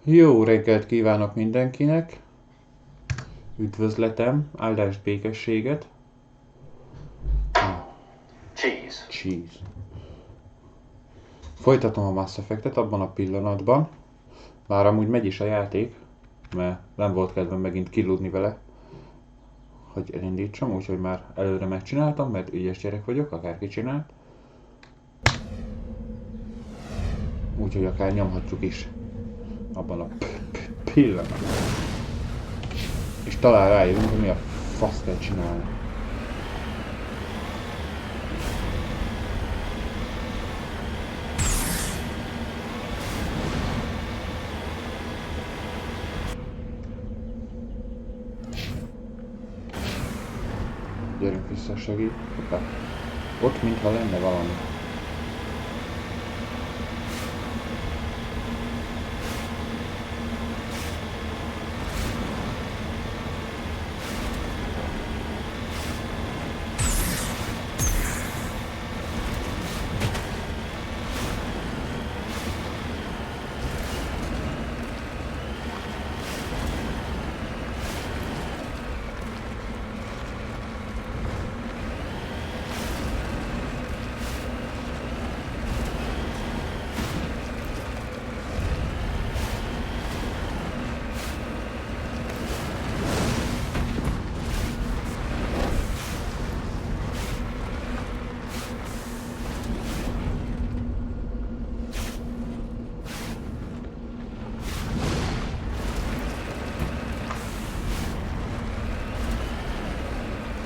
Jó reggelt kívánok mindenkinek! Üdvözletem, áldást, békességet! Cheese. Cheese. Folytatom a Mass Effect-et abban a pillanatban. Már amúgy megy is a játék, mert nem volt kedvem megint kiludni vele, hogy elindítsam, úgyhogy már előre megcsináltam, mert ügyes gyerek vagyok, akárki csinált. Úgyhogy akár nyomhatjuk is abban a pillanatban. És talán rájövünk, hogy mi a fasz kell csinálni. Gyerünk vissza, segít. Hoppá. Ott mintha lenne valami.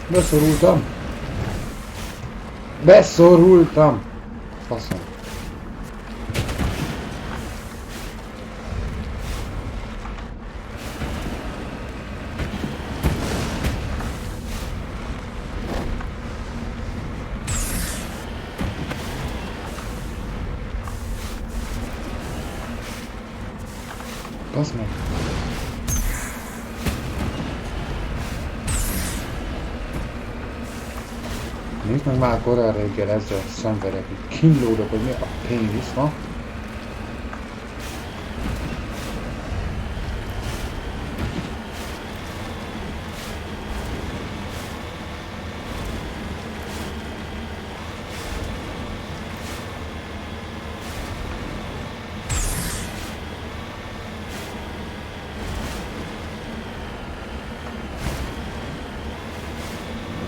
Beszorultam! Beszorultam! Faszom. Basz meg! Nézd meg már korán reggel ezzel szenvedek, hogy kínlódok, hogy mi a pénisz ma.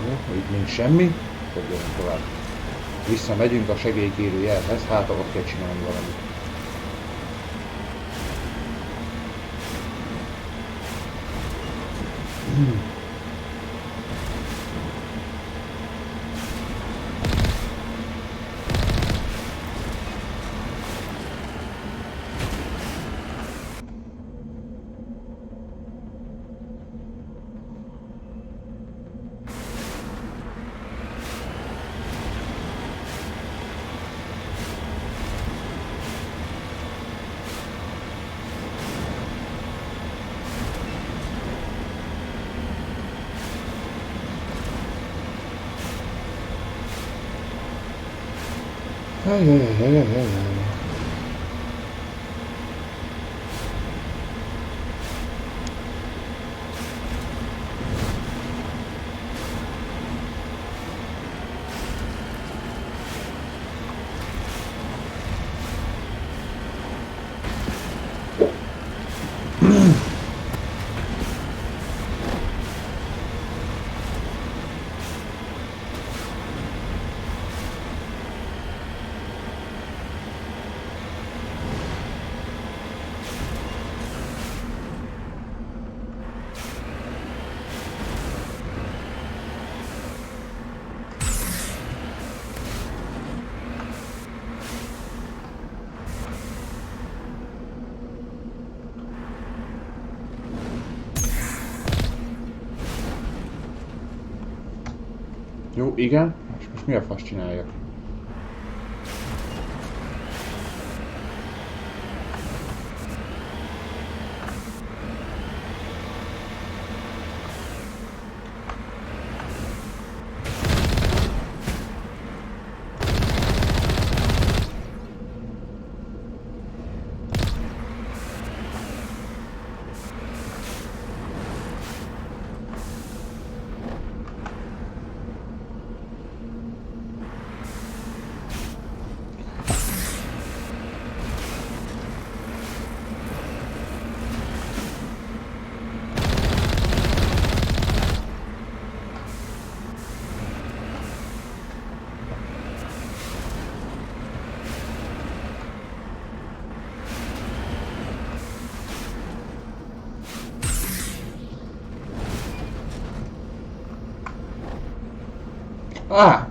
Jó, itt nincs semmi. Fogjuk tovább. Visszamegyünk a segélykérő jelhez, hát ott kell csinálni valamit. Jó, igen. És most mi a fasz csináljak?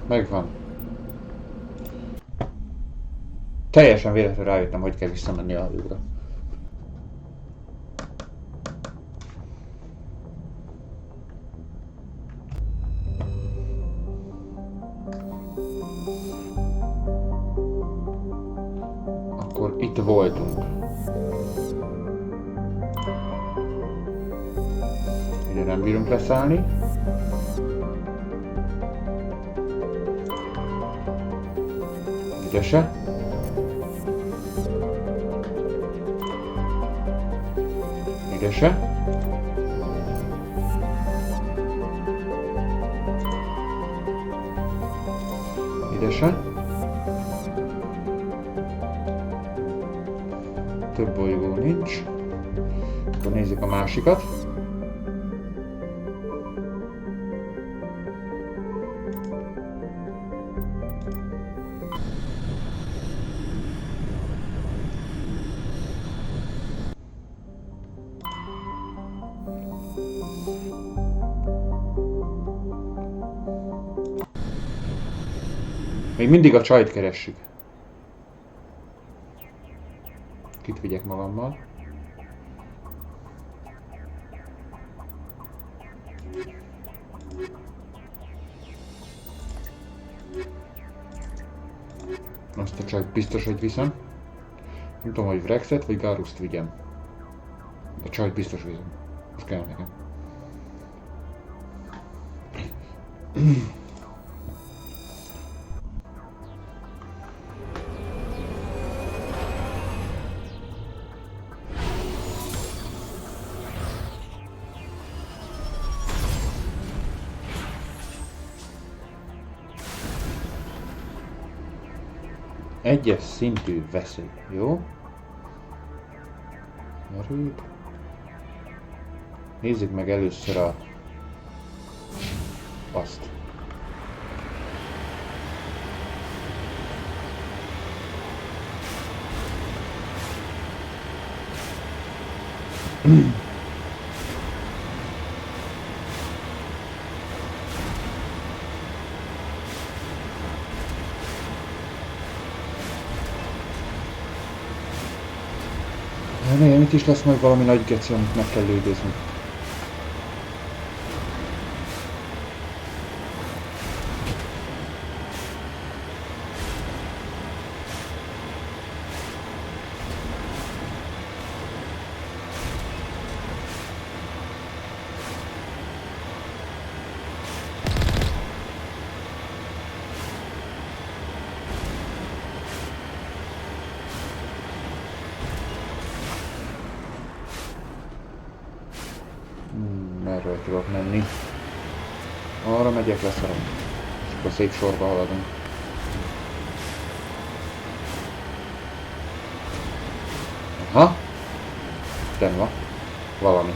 Megvan. Teljesen véletlenül rájöttem, hogy kell visszamenni a hajóra. Akkor itt voltunk. Ide nem bírunk leszállni. Ide se. Ide se. Ide se. Több bolygó nincs. Akkor nézzük a másikat. Még mindig a csajt keressük. Kit vigyek magammal? Azt a csajt biztos, hogy viszem. Nem tudom, hogy Vrexet vagy Garuszt vigyem. A csajt biztos viszem. Az kell nekem. Egyes szintű veszély, jó? Erőd. Nézzük meg először azt. Nem, itt is lesz majd valami nagy geci, amit meg kell lődözni. Merről tudok menni? Arra megyek, leszarom. És akkor szép sorba haladunk. Aha! Itten van. Valami.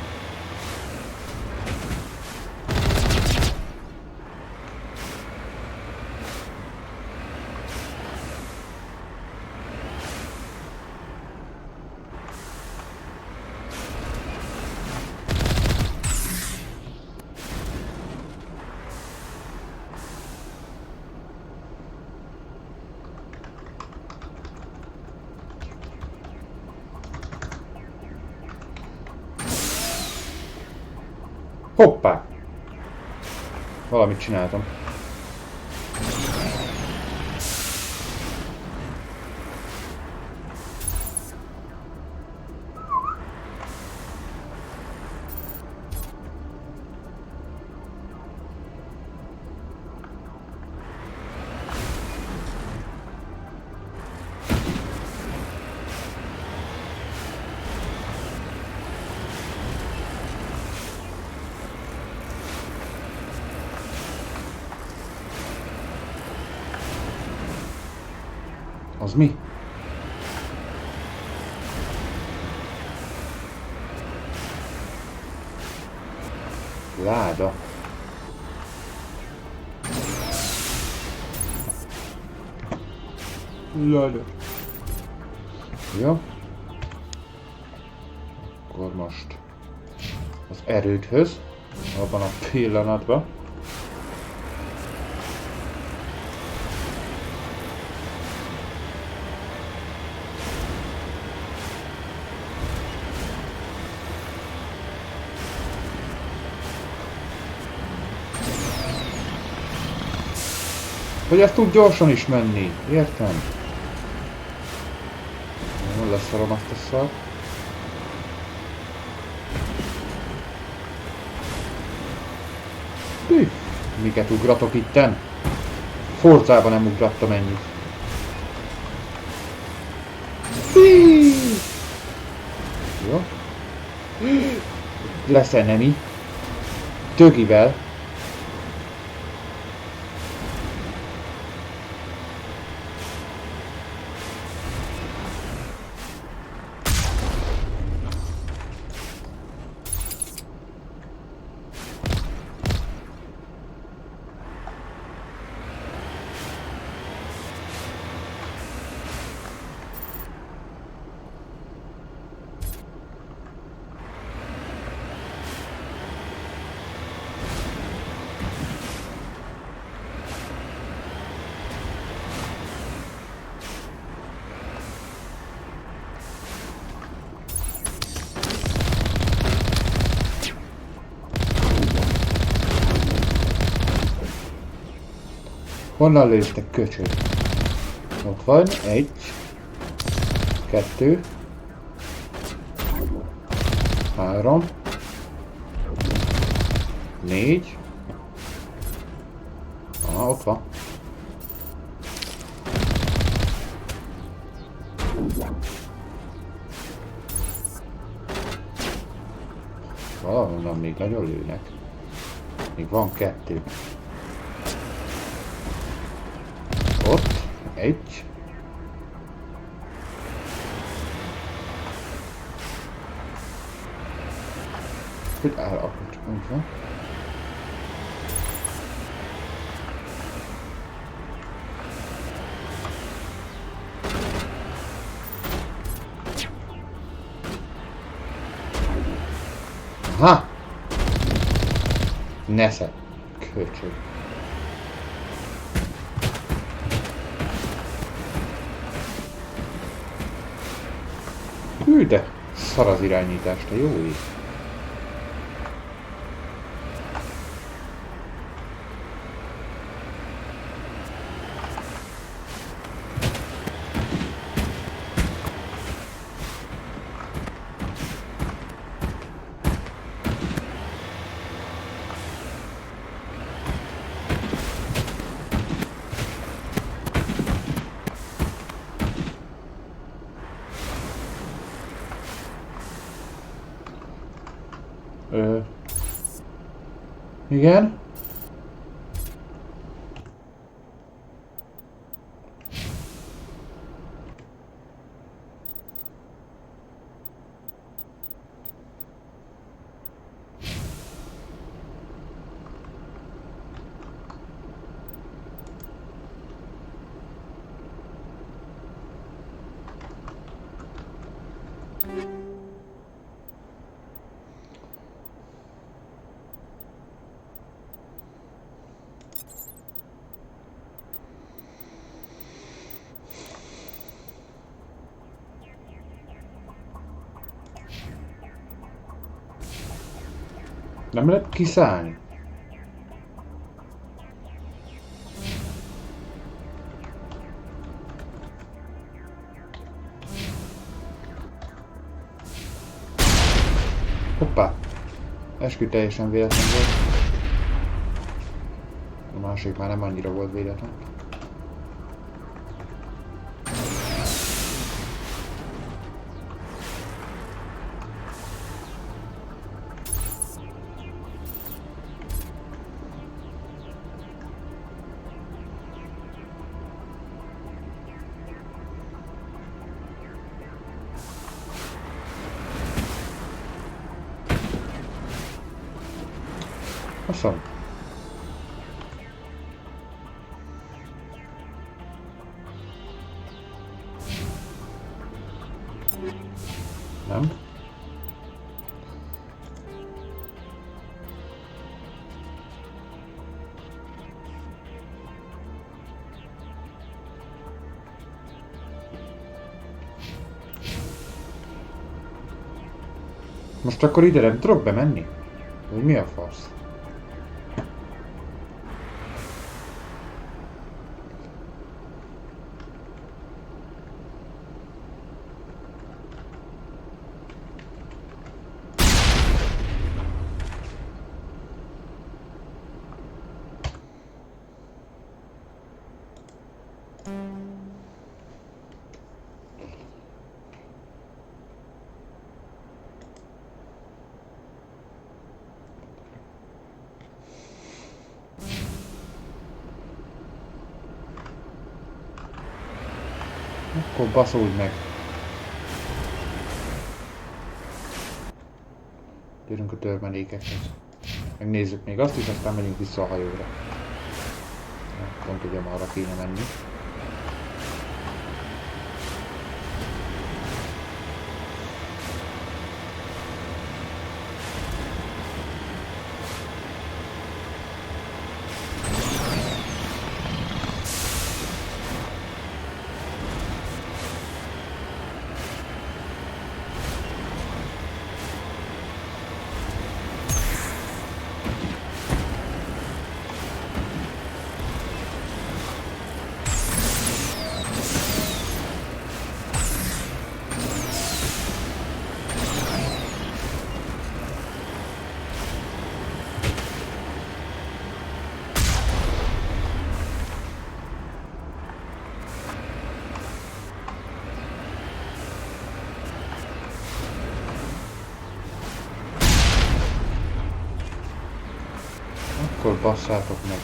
Hoppá! Valamit csináltam. Az mi? Láda. Láda. Jó. Akkor most az erődhöz, abban a pillanatban. Hogy ez tud gyorsan is menni. Értem? Jó, leszarom azt a szart. Hű, miket ugratok itten? Forzában nem ugrattam ennyit. Hű. Jó. Lesz enemi. Tögivel. Honnan lősz, te köcsög? Ott van, 1, 2, 3, 4. Aha, ott van. Valahonnan még nagyon lőnek. Még van 2. Ott, 1. Hogy áll a kocs, úgy van. Aha! Nesze, köcsög. Hű, de szar az irányítás, te jó ég. Igen? Nem lehet kiszállni. Hoppá! Eskü teljesen véletlen volt. A másik már nem annyira volt véletlen. Faszom. Nem? Most akkor ide nem tudok bemenni? Vagy mi a fasz? Akkor baszódj meg! Gyerünk a törmelékekhez. Megnézzük még azt is, aztán megyünk vissza a hajóra. Pont ugye arra kéne menni. Akkor basszátok meg.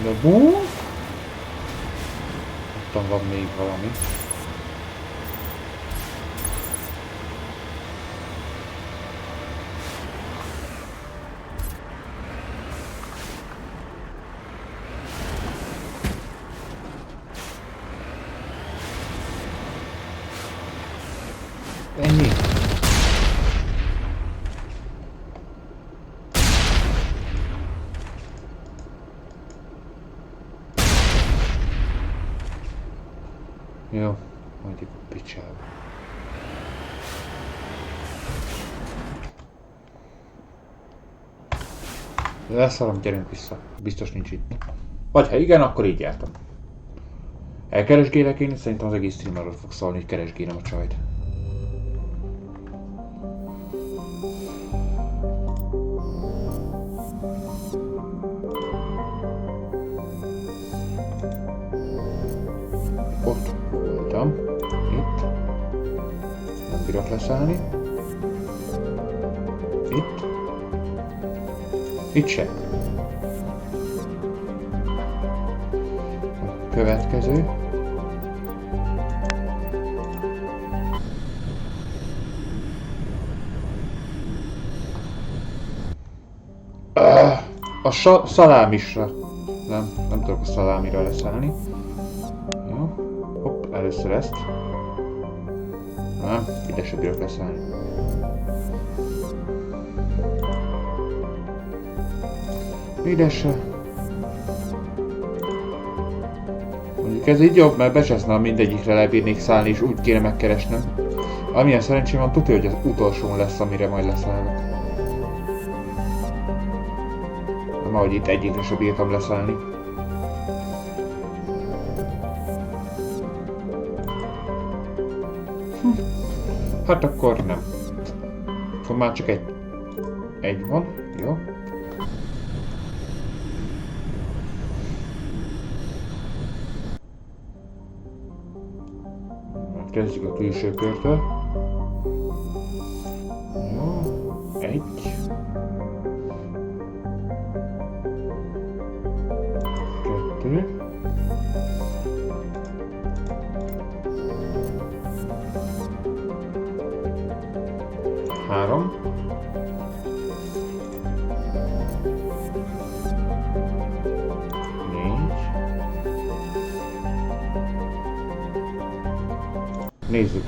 De bú! Ottan van még valami. Ennyi. Jó, mondjuk a picsába. Leszarom, gyerünk vissza. Biztos nincs itt. Vagy ha igen, akkor így jártam. Elkeresgélek én, szerintem az egész stream arról fog szólni, hogy keresgélem a csajt. Ott voltam. Itt. Nem bírok leszállni. Itt. Itt se. Következő. A szalámisra. Nem tudok a szalámira leszállni. Jó. Hopp, először ezt. Nem, ide se bírok leszállni. Ide se. Mondjuk ez így jobb, mert becseszne, mindegyikre lebírnék szállni, és úgy kéne megkeresnem. Amilyen szerencsém van, tudja, hogy az utolsón lesz, amire majd leszállok. Nem ahogy itt egyikre se bírtam leszállni. Hát akkor nem. Akkor már csak egy van, jó? Kezdjük a külső körtől. Jó, egy. Kettő. Három. Nézzük.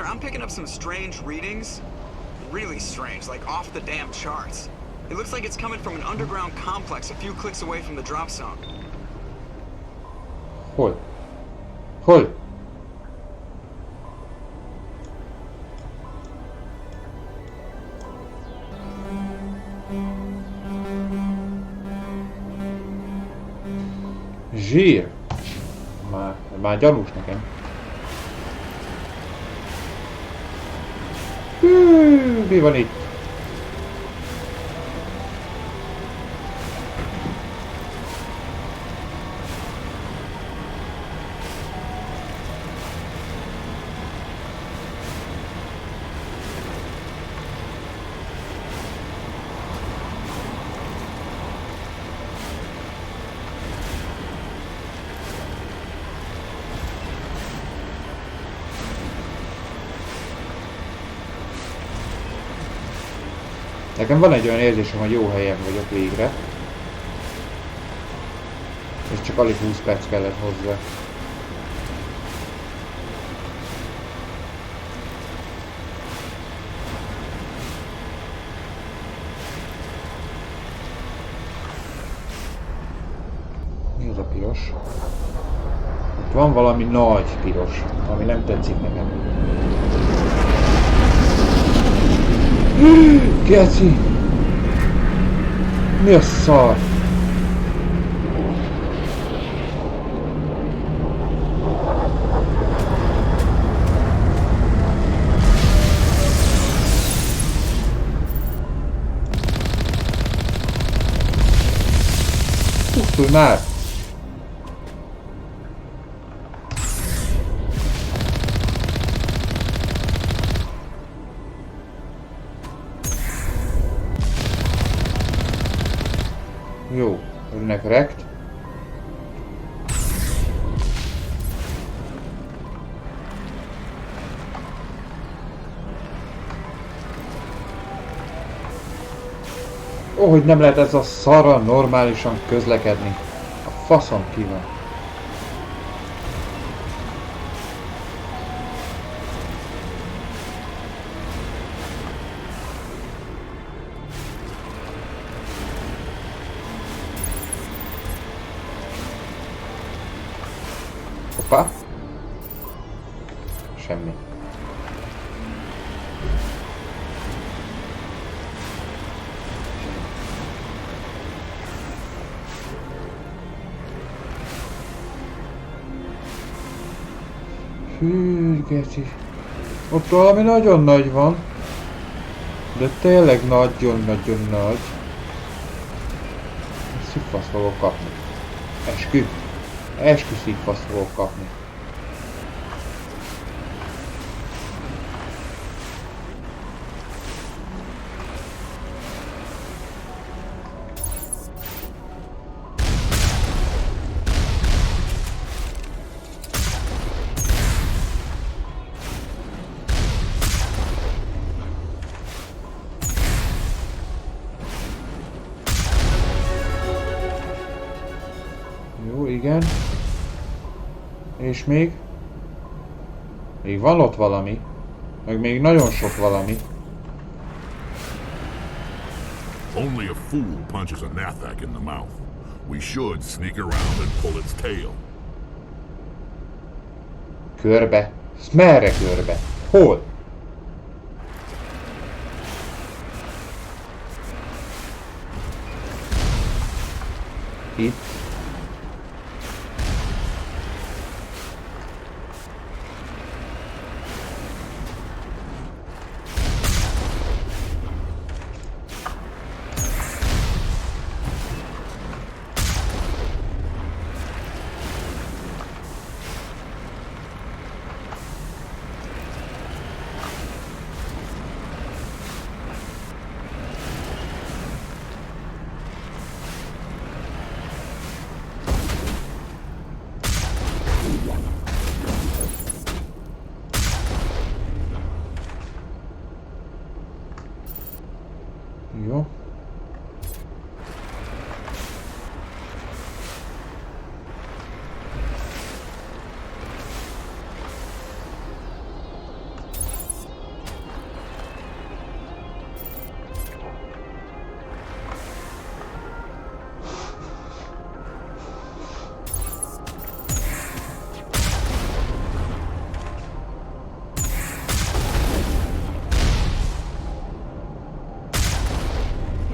I'm picking up some strange readings. Really strange, like off the damn charts. It looks like it's coming from an underground complex a few clicks away from the drop zone. Hol? Hol? Zsír! Már gyanús nekem. Hű, mi van itt? Nekem van egy olyan érzésem, hogy jó helyen vagyok végre. És csak alig 20 perc kellett hozzá. Mi az a piros? Itt van valami nagy piros, ami nem tetszik nekem. Geci! Mi a szar? Pusztulj már! Jó, önnek rekt. Ó, hogy nem lehet ez a szarra normálisan közlekedni. A faszom ki van. Hoppá. Semmi. Hű, geci. Ott valami nagyon nagy van. De tényleg nagyon-nagyon nagy. Szikfasz fogok kapni. Eskü. Eskü szikfasz fogok kapni. Jó, igen. És még? Még van ott valami. Meg még nagyon sok valami. Only a fool punches a Nathak in the mouth. We should sneak around and pull its tail. Körbe? Merre körbe? Hol? Itt.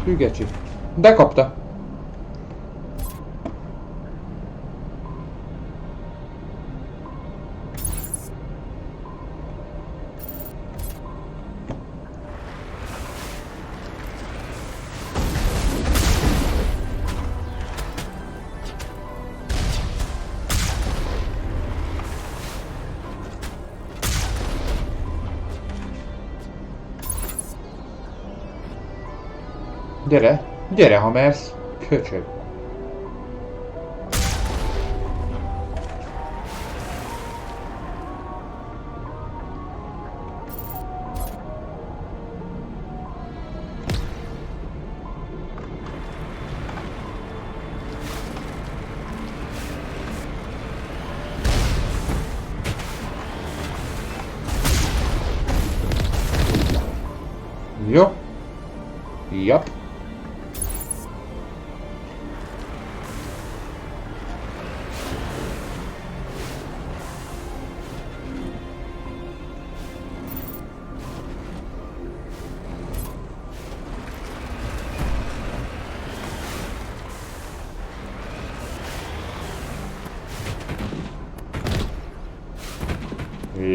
Hű geci. De kapta. Gyere, gyere, ha mersz. Köcsög. Jó. Jap.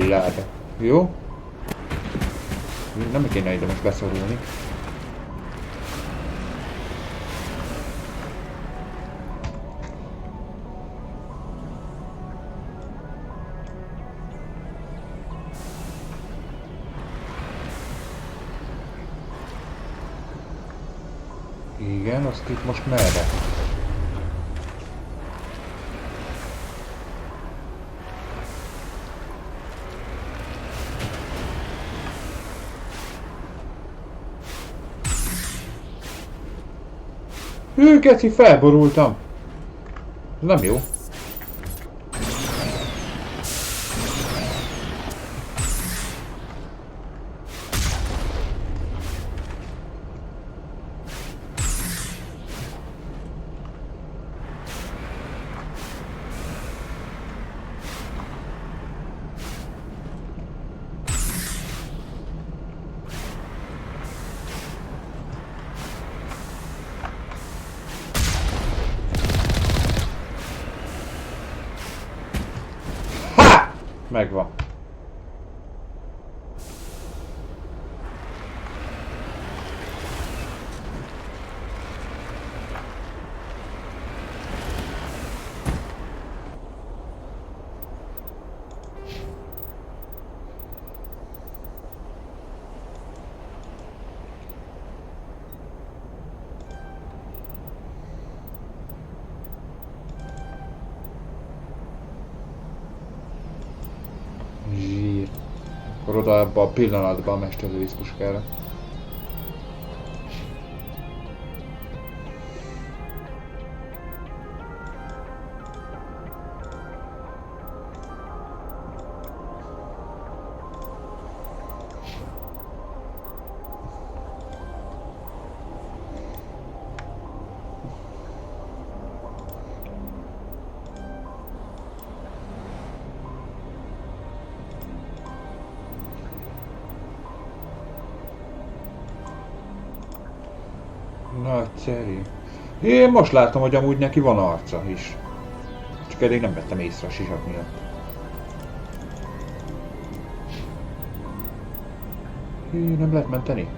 Láda. Jó. Nem kéne ide most beszorulni. Igen, azt itt most merre? Hű, geci, felborultam. Nem jó. Megvan. Zsír. Akkor oda ebbe a pillanatban a mesterlővíz puskára. Nagyszerű. Én most látom, hogy amúgy neki van arca is. Csak eddig nem vettem észre a sisak miatt. Nem lehet menteni?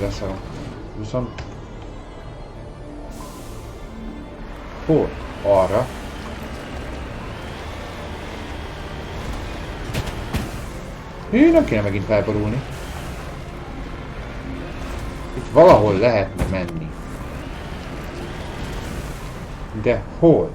Leszarom. Viszont... Hol? Arra. Nem kéne megint felborulni. Itt valahol lehetne menni. De hol?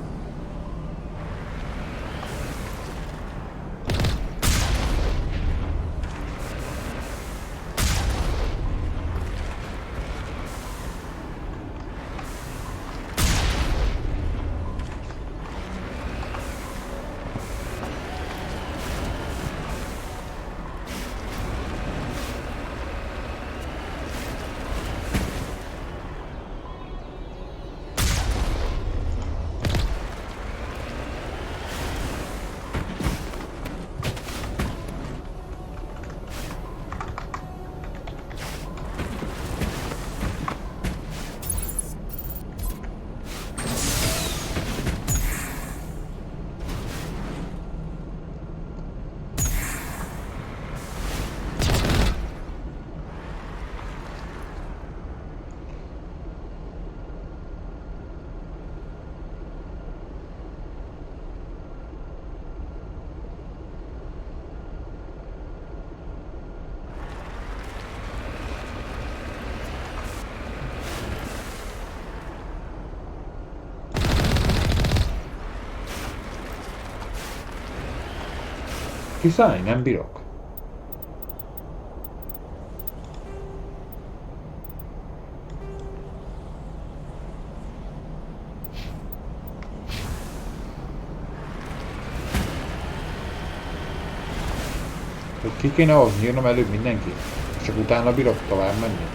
Kiszállni nem bírok. Hogy ki kéne ahhoz nyírnom előbb mindenki? Csak utána bírok tovább menni.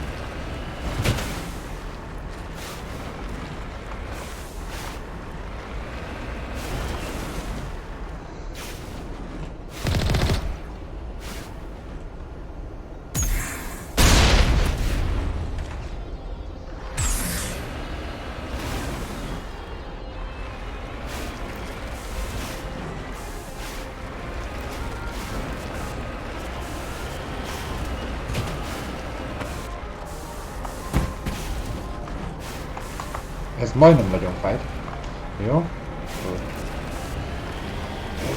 Ez majdnem nagyon fájt. Jó?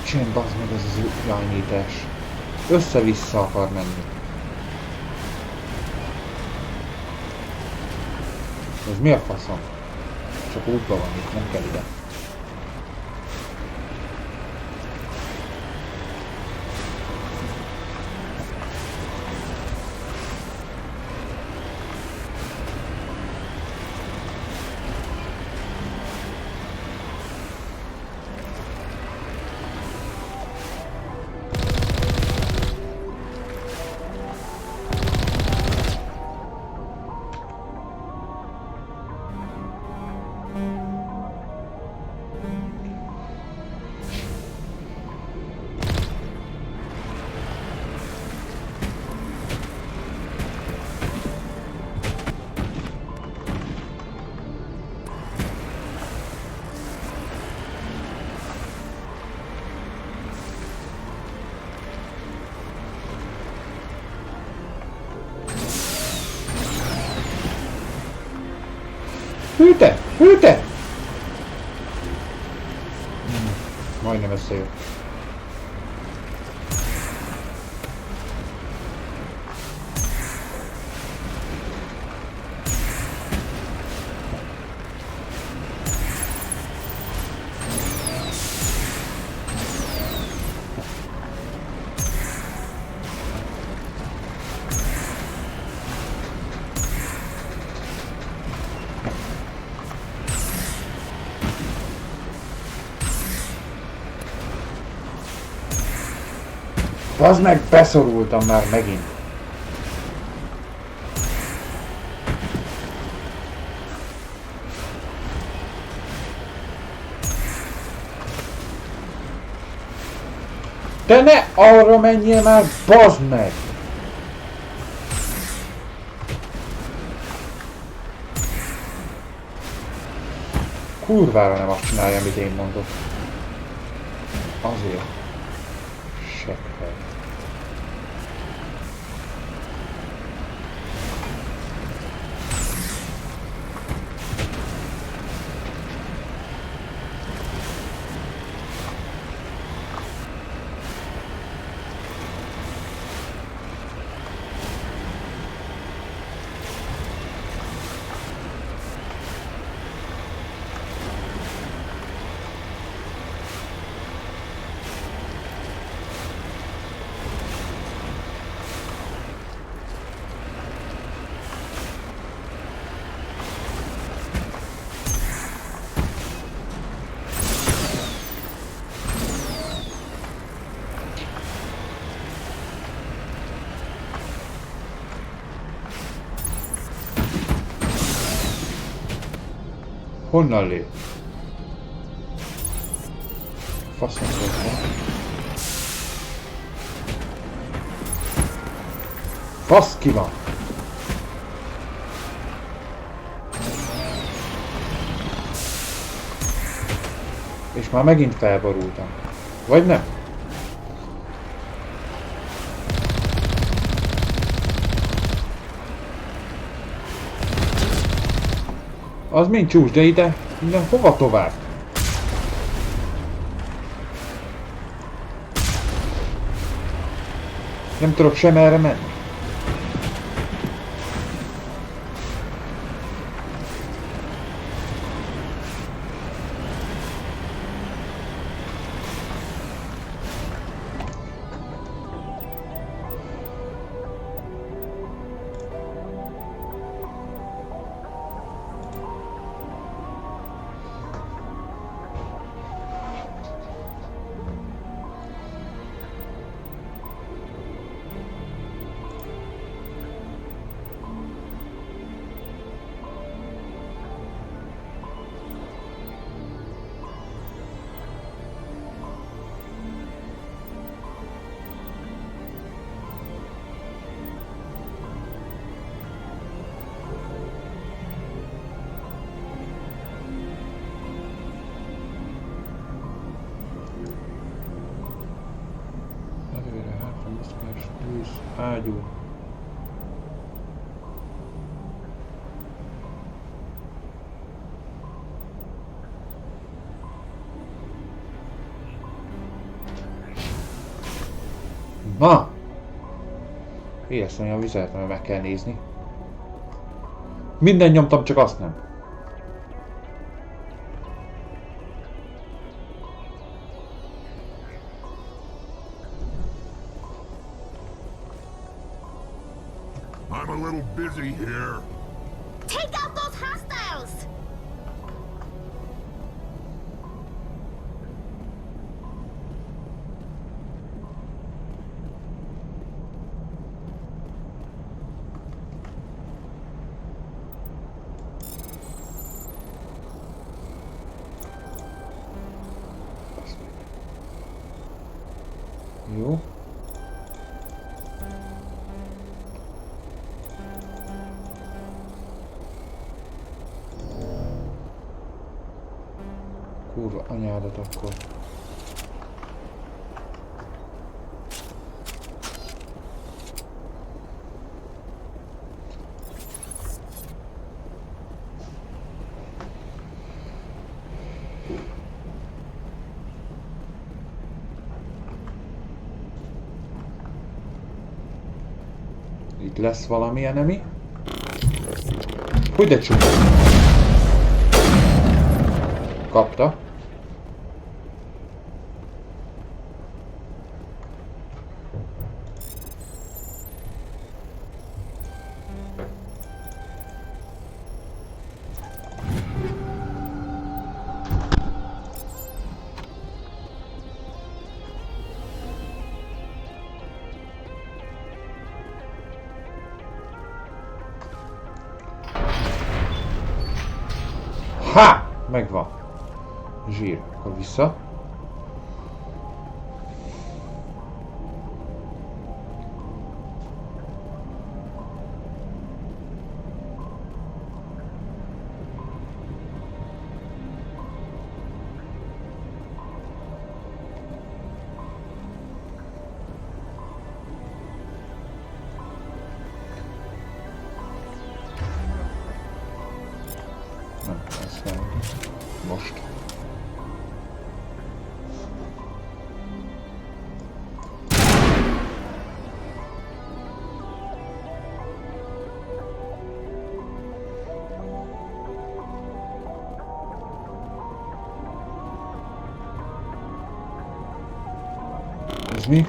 Csinálj, bazd meg ez az irányítás. Össze-vissza akar menni. Ez mi a faszom? Csak útban van itt, nem kell ide. Hűte! Hűte! Majdnem összejött. Bazd meg, beszorultam már megint. Te ne arra menjél már, bazd meg! Kurvára nem azt csinálja, amit én mondok. Azért. Seggfej. Honnan lép? Faszom volt. Fasz ki van! És már megint felborultam. Vagy nem? Az mind csúcs, de ide, minden hova tovább? Nem tudok sem erre menni. Mozgás, tűz, ágyú. Na! Ijeszteni a vizet, mert meg kell nézni. Minden nyomtam, csak azt nem. I'm a little busy here. Take out those hostiles! Jó. Kurva anyádat akkor. Itt lesz valami enemy. Hogy de csúnya. Kapta. Ha! Megvan. Zsír. Akkor vissza. Nem, ez nem. Most. Ez mi?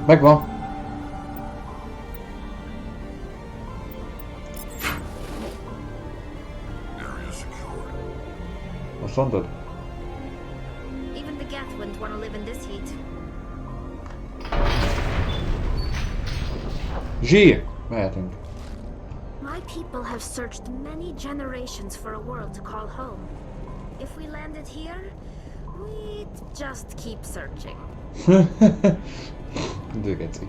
Megvan. Area secured. Most mondod? Even the Geth wouldn't want to live in this heat. Zsír! Mehetünk. My people have searched many generations for a world to call home. If we landed here, we'd just keep searching. Dögeci.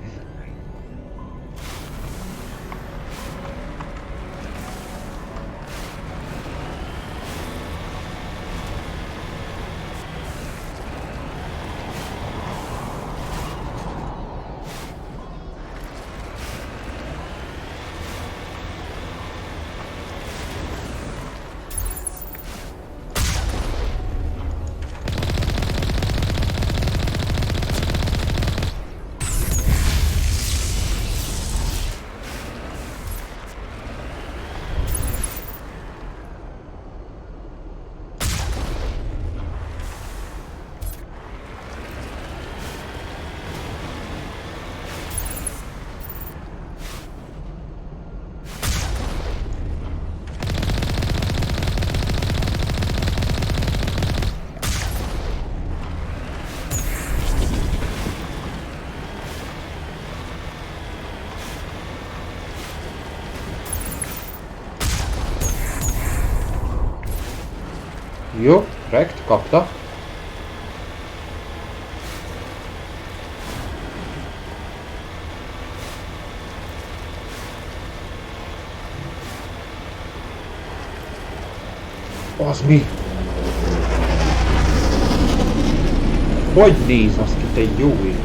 Jó, rekt, kapta. Az mi? Hogy néz az ki, te jó ég?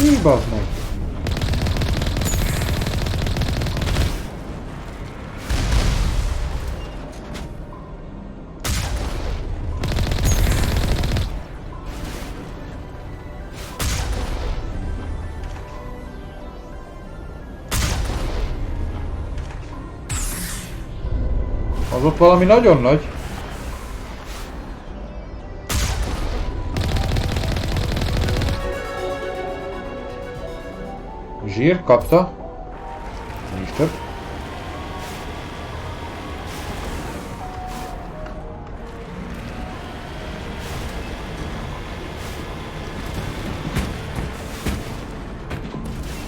Mi bazd meg? Az ott valami nagyon nagy. Zsír, kapta. Nincs több.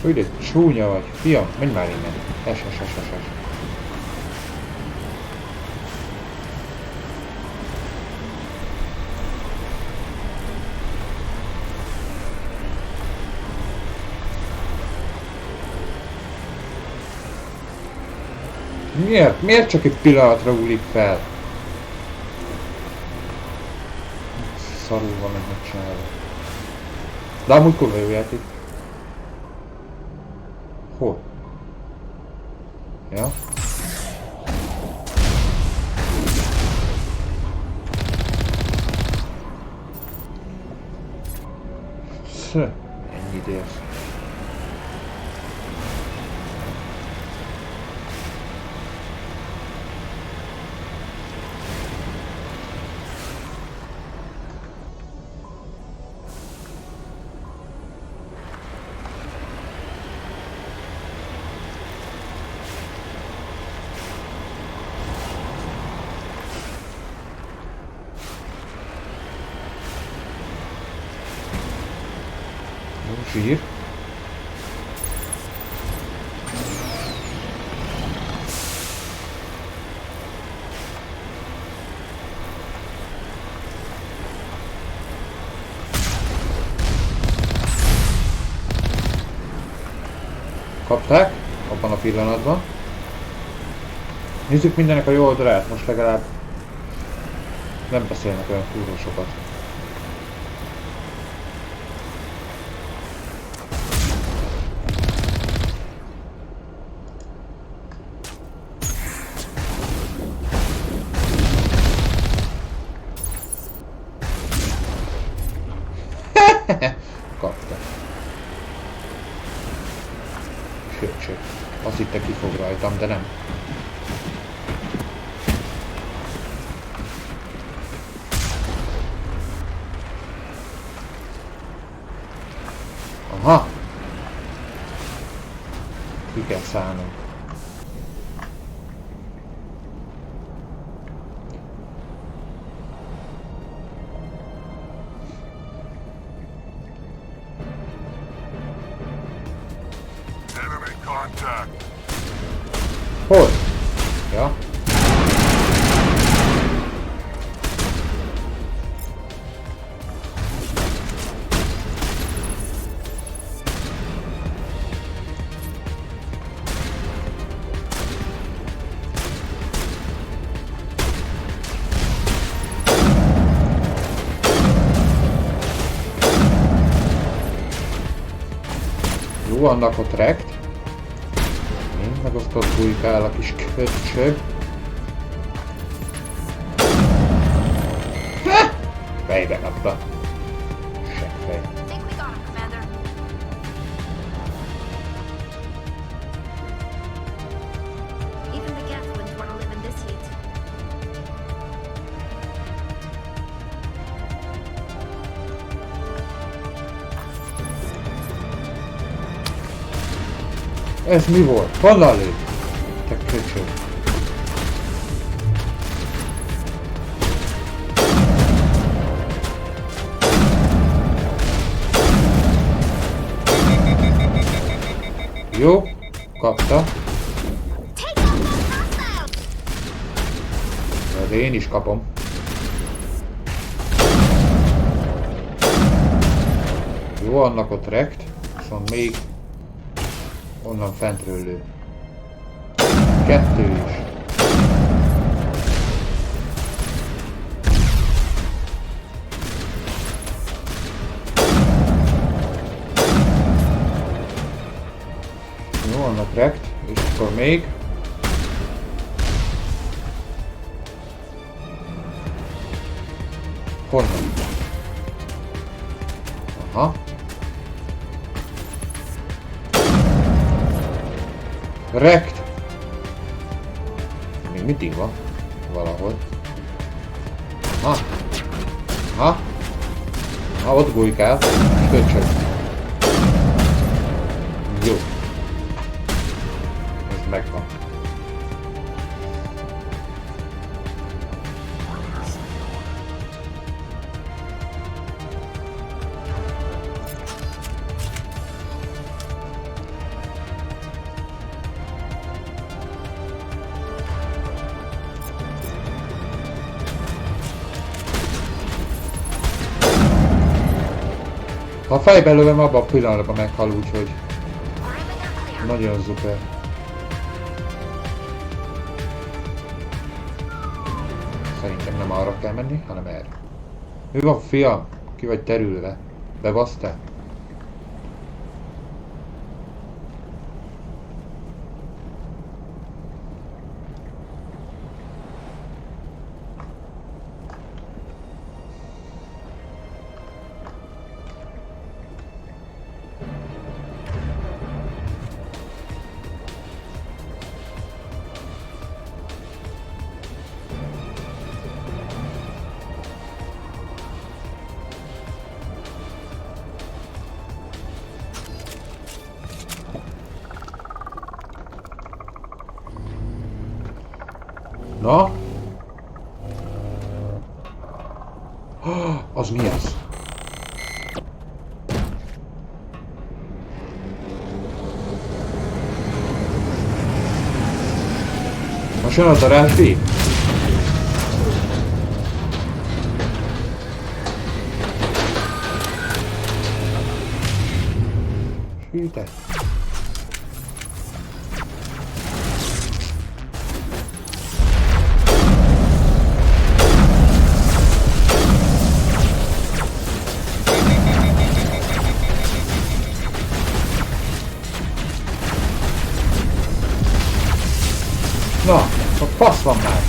Úgy, de csúnya vagy. Fiam, menj már innen. Es. Miért? Miért csak egy pillanatra úlik fel? Szarul van meg megcsinálva. De amúgy kurva jó játék. Hol? Ja. Ennyi idéz. Zsír. Kapták abban a pillanatban. Nézzük mindenek a jó oldalát, most legalább nem beszélnek olyan túl sokat. Kapta. Sőt. Azt hitte ki fog rajtam, de nem. Aha! Ki kell szállnunk. Hol? Ja. Jó, annak ott rekt. Meg azt ott bujkál a kis köcsög. Ha! Fejbe kapta. Seggfej. Ez mi volt? Honnan lőtt? Te köcsög. Jó, kapta. De én is kapom. Jó, annak ott rekt, viszont még onnan fentről lő. 2 is. Jó, annak rekt, és akkor még. Honnan? Aha. Rekt! Még mindig van. Valahol. Ha! Ha! Ha, ott bujkál. Köcsög. Jó. Ez megvan. Ha fejbe lövöm, abban a pillanatban meghal, úgyhogy nagyon szuper. Szerintem nem arra kell menni, hanem erre. Mi van, fiam? Ki vagy terülve? Bebasztál? Na? Az mi ez? Most jön a darázsdi? Sütett. Na, a fasz van már!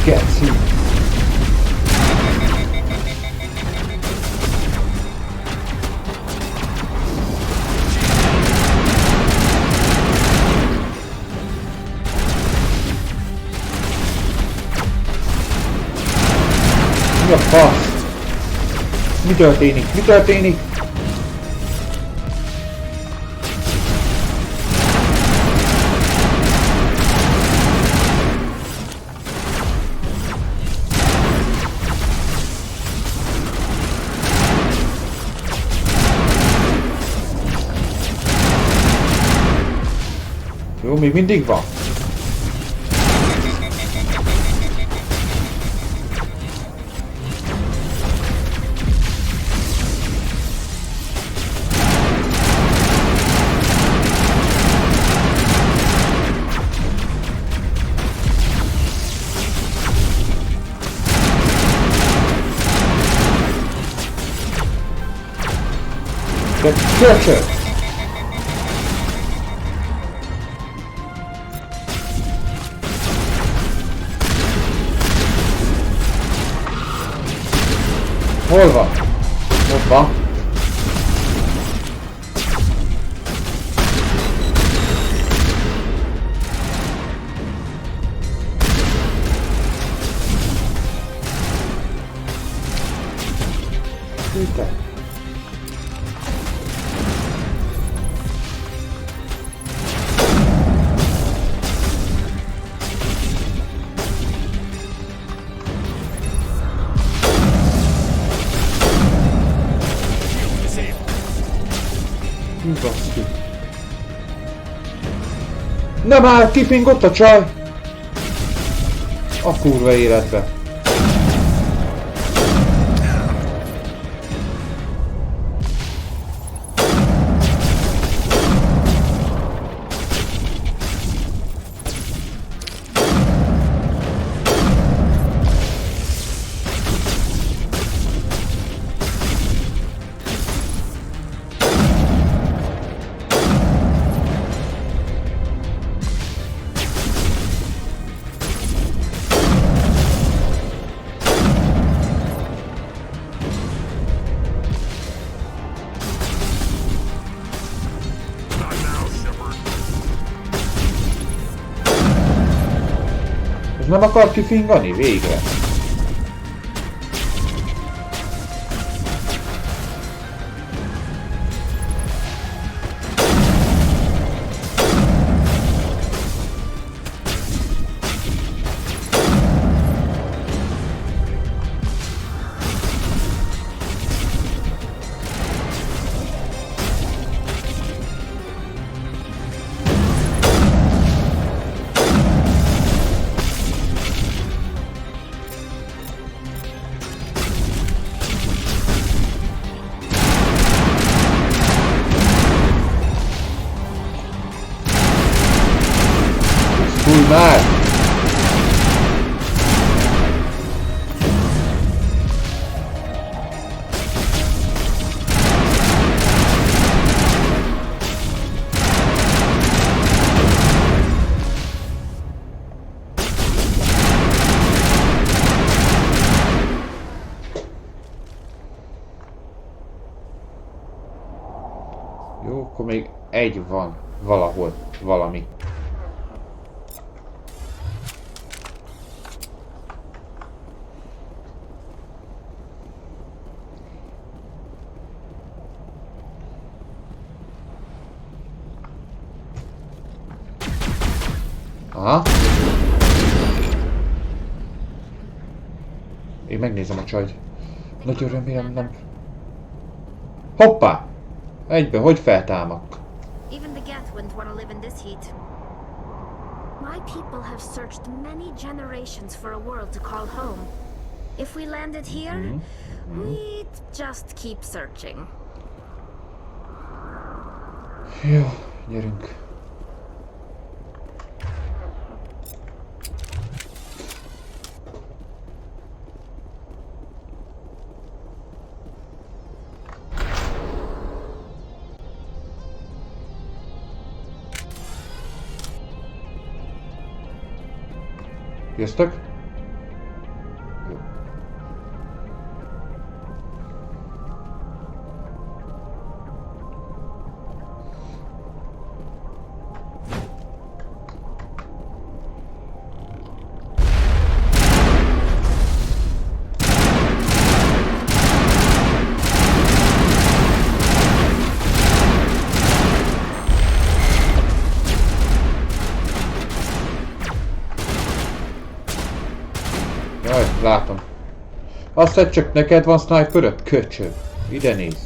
Geci. Mi a fasz? Mi történik? Mi történik? Jó, még mindig van. De köcsög! Hol van? Ott van. Te. Baszki. Na már, kifingott a csaj! A kurva életbe. Nem akar kifingani? Végre! Fúj már! Jó, akkor még egy van valahol, valami. Aha. Én megnézem a csajt. Nagyon remélem nem... Hoppá! Egybe, hogy feltámak? Even the Geth wouldn't want to live in this heat. My people have searched many generations for a world to call home. If we landed here, we'd just keep searching. Jó, gyerünk. Jöztök? Jó. Jaj, látom. Azt, hogy csak neked van sniperöd? Köcsög. Ide néz.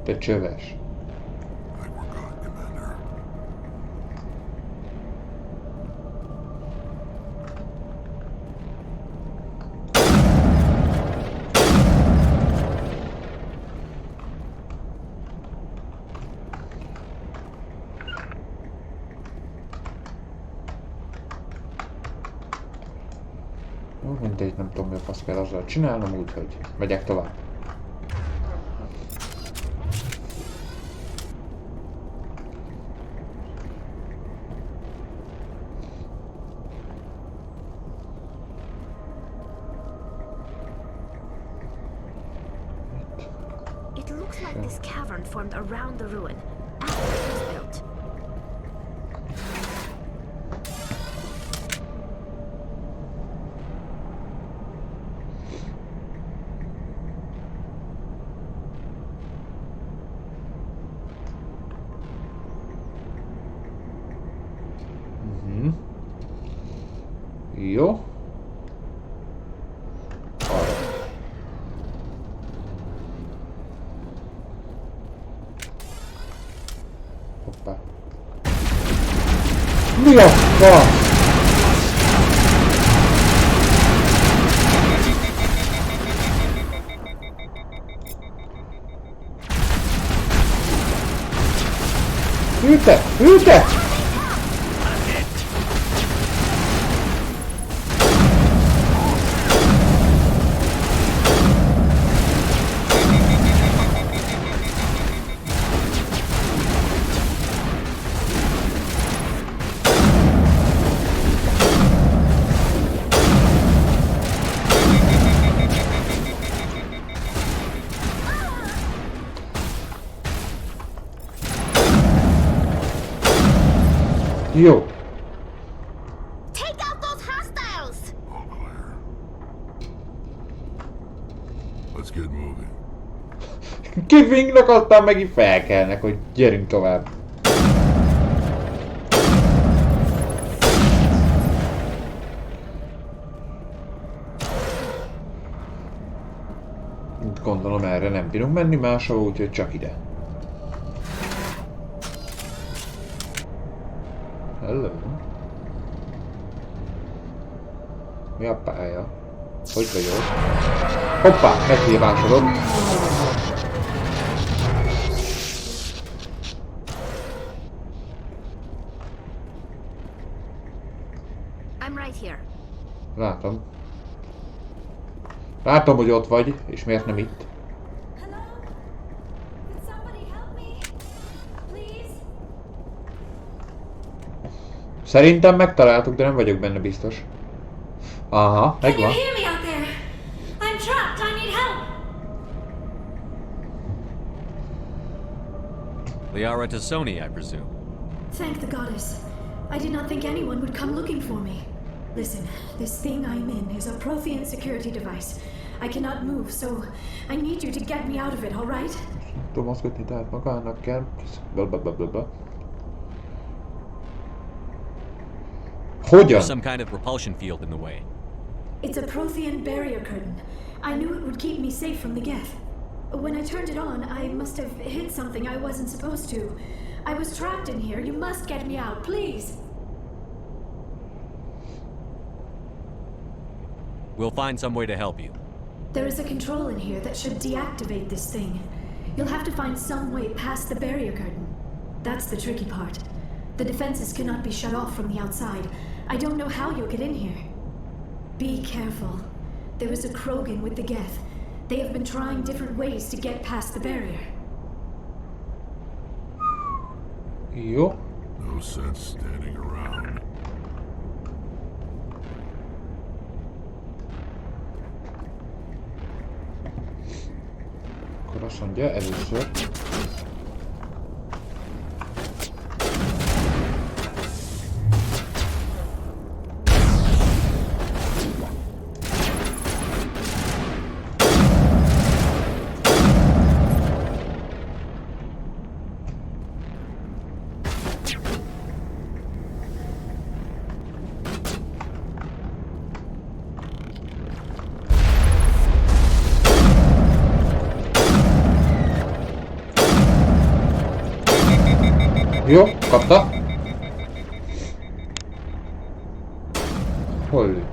Te csöves. Jó, mindegy, nem tudom mi a fasz kell azzal csinálnom, úgyhogy megyek tovább. It looks like this cavern formed around the ruin after it was built. Jó. Arra. Hoppá. Mi a fasz? Ülte! Ülte! Jó. Take out those hostiles! All clear. Let's get moving. Kivingnak, aztán megint felkelnek, hogy gyerünk tovább. Gondolom erre nem bírunk menni máshol, úgyhogy csak ide. Hello. Mi a pálya? Hogy vagyok? Hoppá! Meghívásodott! I'm right here. Látom. Látom, hogy ott vagy, és miért nem itt? Hello? Could somebody help me? Please? Szerintem megtaláltuk, de nem vagyok benne biztos. Aha, Can you megvan. hear me out there? I'm trapped. I need help. Liara Tassoni, I presume. Thank the goddess. I did not think anyone would come looking for me. Listen, this thing I'm in is a Prothean security device. I cannot move, so I need you to get me out of it, alright? Tudom mozgatni, tehát magának kell. Blablabla. Hogyan? There's some kind of propulsion field in the way. It's a Prothean barrier curtain. I knew it would keep me safe from the Geth. When I turned it on, I must have hit something I wasn't supposed to. I was trapped in here. You must get me out, please! We'll find some way to help you. There is a control in here that should deactivate this thing. You'll have to find some way past the barrier curtain. That's the tricky part. The defenses cannot be shut off from the outside. I don't know how you'll get in here. Be careful. There is a Krogan with the Geth. They have been trying different ways to get past the barrier. Jó. No sense standing around. Akkor azt mondja, először. Jó, kapta. Hol lő?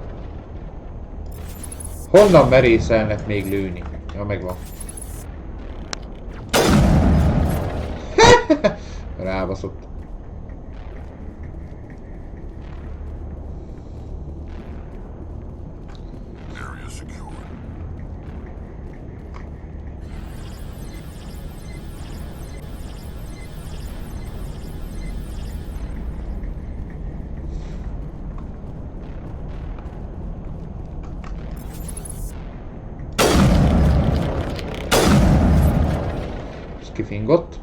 Honnan merészelnek még lőni? Ja, megvan. Rábaszott. briefingot.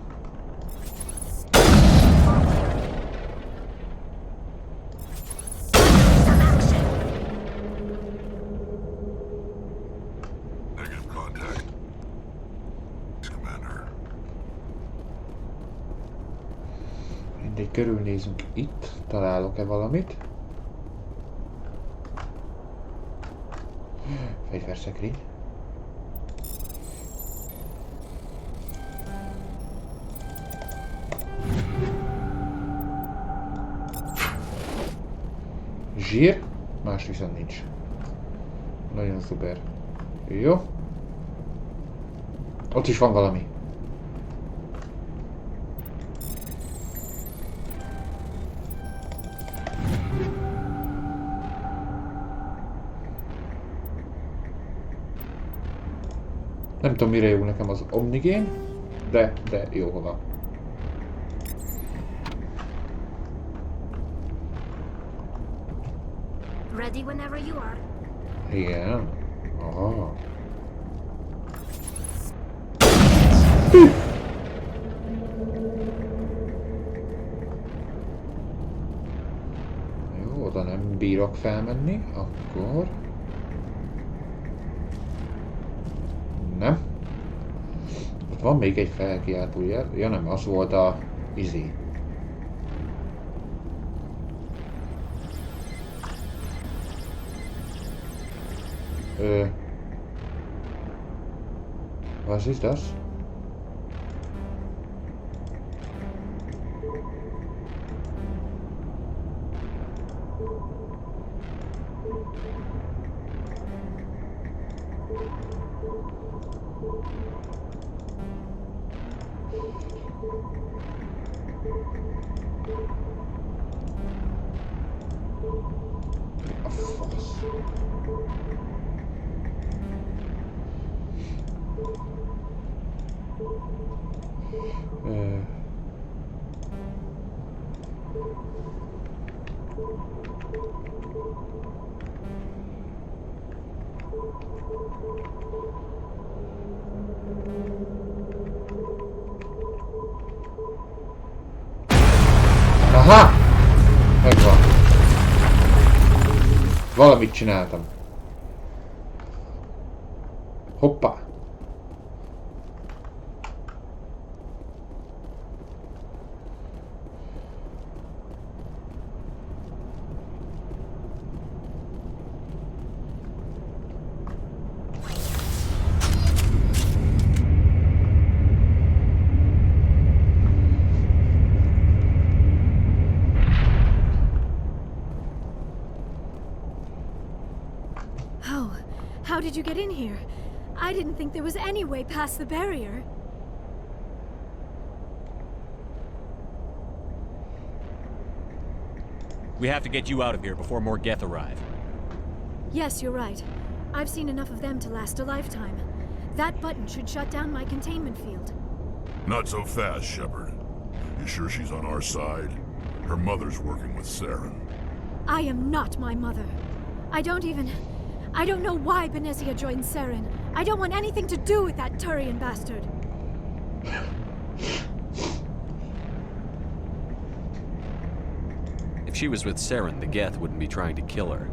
Negative contact. Commander. Mindegy, körülnézünk itt. Találok-e valamit? Fegyverszekrény. Zsír, más viszont nincs. Nagyon szuper. Jó. Ott is van valami. Nem tudom, mire jó nekem az omnigén, de jó van. Ready whenever you are. Igen. Aha. Jó, oda nem bírok felmenni, akkor... Nem. Ott van még egy felkiáltó jel. Ja nem, az volt a izé. Was ist das? A fasz. Aha! Megvan. Valamit csináltam. Hoppá! How did you get in here? I didn't think there was any way past the barrier. We have to get you out of here before more Geth arrive. Yes, you're right. I've seen enough of them to last a lifetime. That button should shut down my containment field. Not so fast, Shepard. You sure she's on our side? Her mother's working with Saren. I am not my mother. I don't know why Benezia joined Saren. I don't want anything to do with that Turian bastard. If she was with Saren, the Geth wouldn't be trying to kill her.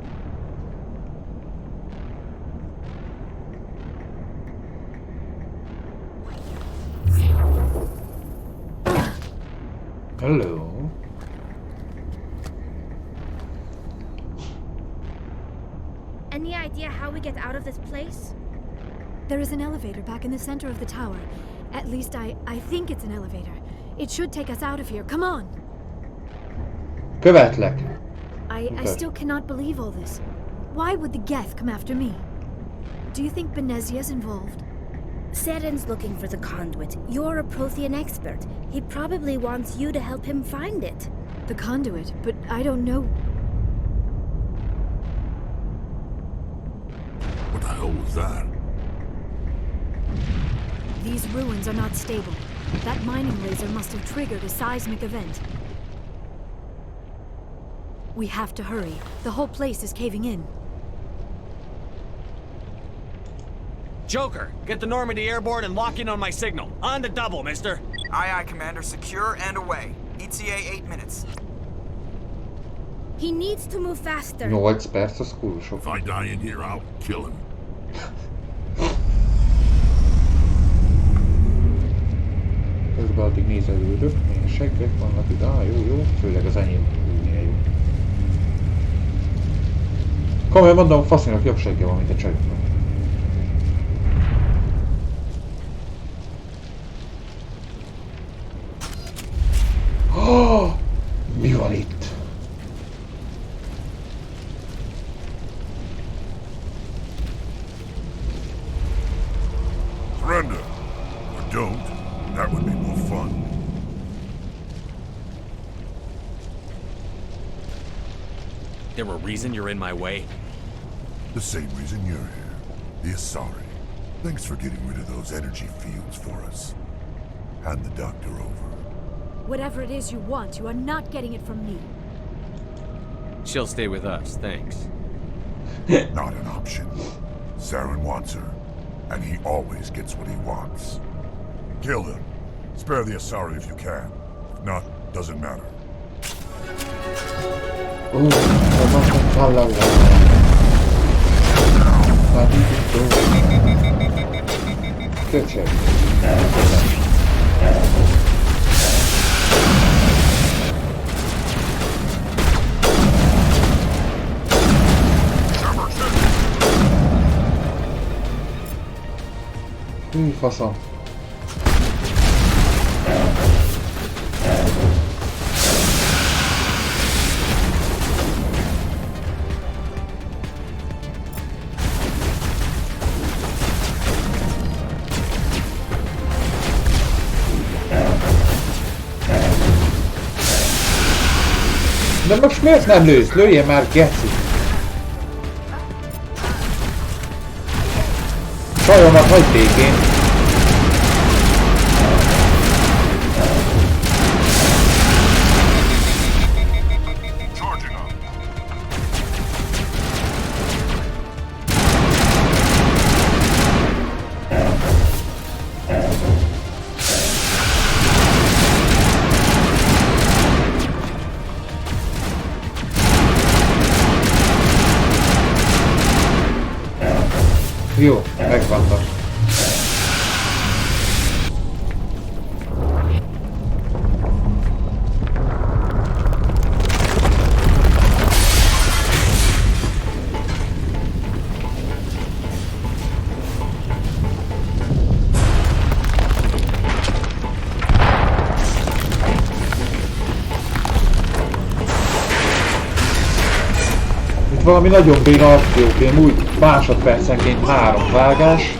Hello. Any idea how we get out of this place? There is an elevator back in the center of the tower. At least I think it's an elevator. It should take us out of here. Come on! Követlek. I still cannot believe all this. Why would the Geth come after me? Do you think Benezia's involved? Saren's looking for the conduit. You're a Prothean expert. He probably wants you to help him find it. The conduit? But I don't know... What the hell was that? These ruins are not stable. That mining laser must have triggered a seismic event. We have to hurry. The whole place is caving in. Joker, get the Normandy airborne and lock in on my signal. On the double, mister. Aye, aye, Commander. Secure and away. ETA 8 minutes. He needs to move faster. 8 perc az kurva sok. If I die in here, I'll kill him. Közben addig nézelődök, milyen seggek vannak ide. Jó, főleg az enyém. Milyen jó. Komolyan mondom, faszinak jobb segge van, mint a csajoknak. Oh, mi van itt? Surrender. Or don't. That would be more fun. There a reason you're in my way? The same reason you're here. The Asari. Thanks for getting rid of those energy fields for us. Hand the doctor over. Whatever it is you want, you are not getting it from me. She'll stay with us, thanks. Not an option. Saren wants her, and he always gets what he wants. Kill him. Spare the Asari if you can. If not, doesn't matter. Köcsög. Faszom. De most miért nem lősz? Lőjél már, geci! Sajomat hagyd békén! Jó, megvannak. Itt valami nagyon béna akciókém, úgy másodpercenként 3 vágás.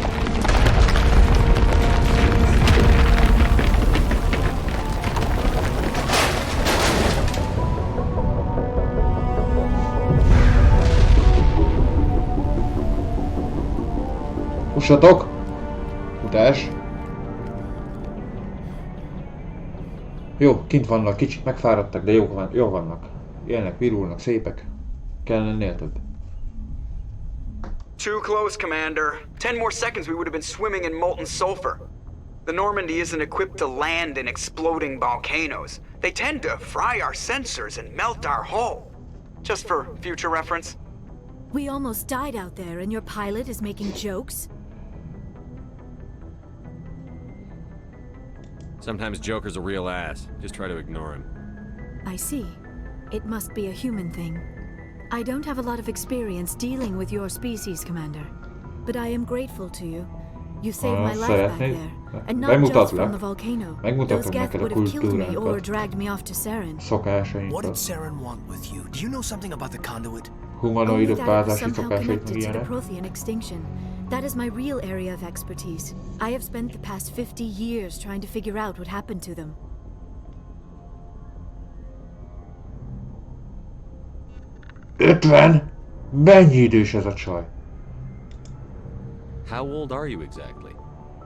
Fussatok! Futás! Jó, kint vannak, kicsit megfáradtak, de jó vannak. Élnek, virulnak, szépek. Kell lennél több. Too close, Commander. 10 more seconds we would have been swimming in molten sulfur. The Normandy isn't equipped to land in exploding volcanoes. They tend to fry our sensors and melt our hull. Just for future reference. We almost died out there, and your pilot is making jokes? Sometimes Joker's a real ass. Just try to ignore him. I see. It must be a human thing. I don't have a lot of experience dealing with your species, Commander. But I am grateful to you. You saved my life back there. And not just from the volcano. Those Geth would have killed me or dragged me off to Saren. What did Saren want with you? Do you know something about the conduit? Only that it was somehow connected to the Prothean extinction. That is my real area of expertise. I have spent the past 50 years trying to figure out what happened to them. 50? Mennyi idős ez a csaj? How old are you exactly?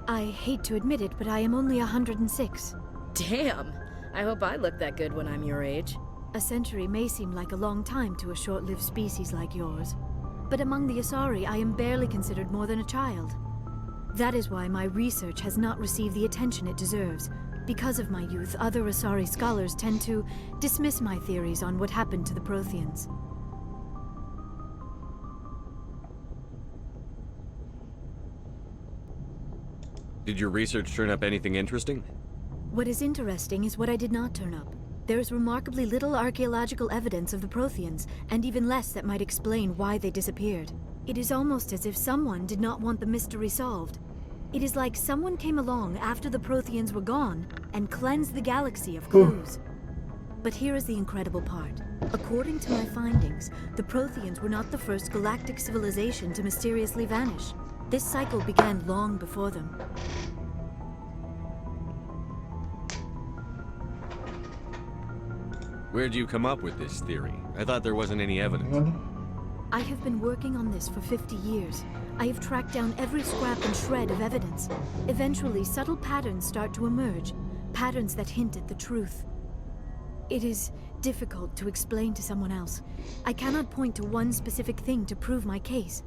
I hate to admit it, but I am only 106. Damn! I hope I look that good when I'm your age. A century may seem like a long time to a short-lived species like yours. But among the Asari, I am barely considered more than a child. That is why my research has not received the attention it deserves. Because of my youth, other Asari scholars tend to dismiss my theories on what happened to the Protheans. Did your research turn up anything interesting? What is interesting is what I did not turn up. There is remarkably little archaeological evidence of the Protheans, and even less that might explain why they disappeared. It is almost as if someone did not want the mystery solved. It is like someone came along after the Protheans were gone and cleansed the galaxy of clues. But here is the incredible part. According to my findings, the Protheans were not the first galactic civilization to mysteriously vanish. This cycle began long before them. Where'd you come up with this theory? I thought there wasn't any evidence. I have been working on this for 50 years. I have tracked down every scrap and shred of evidence. Eventually, subtle patterns start to emerge, patterns that hint at the truth. It is difficult to explain to someone else. I cannot point to one specific thing to prove my case.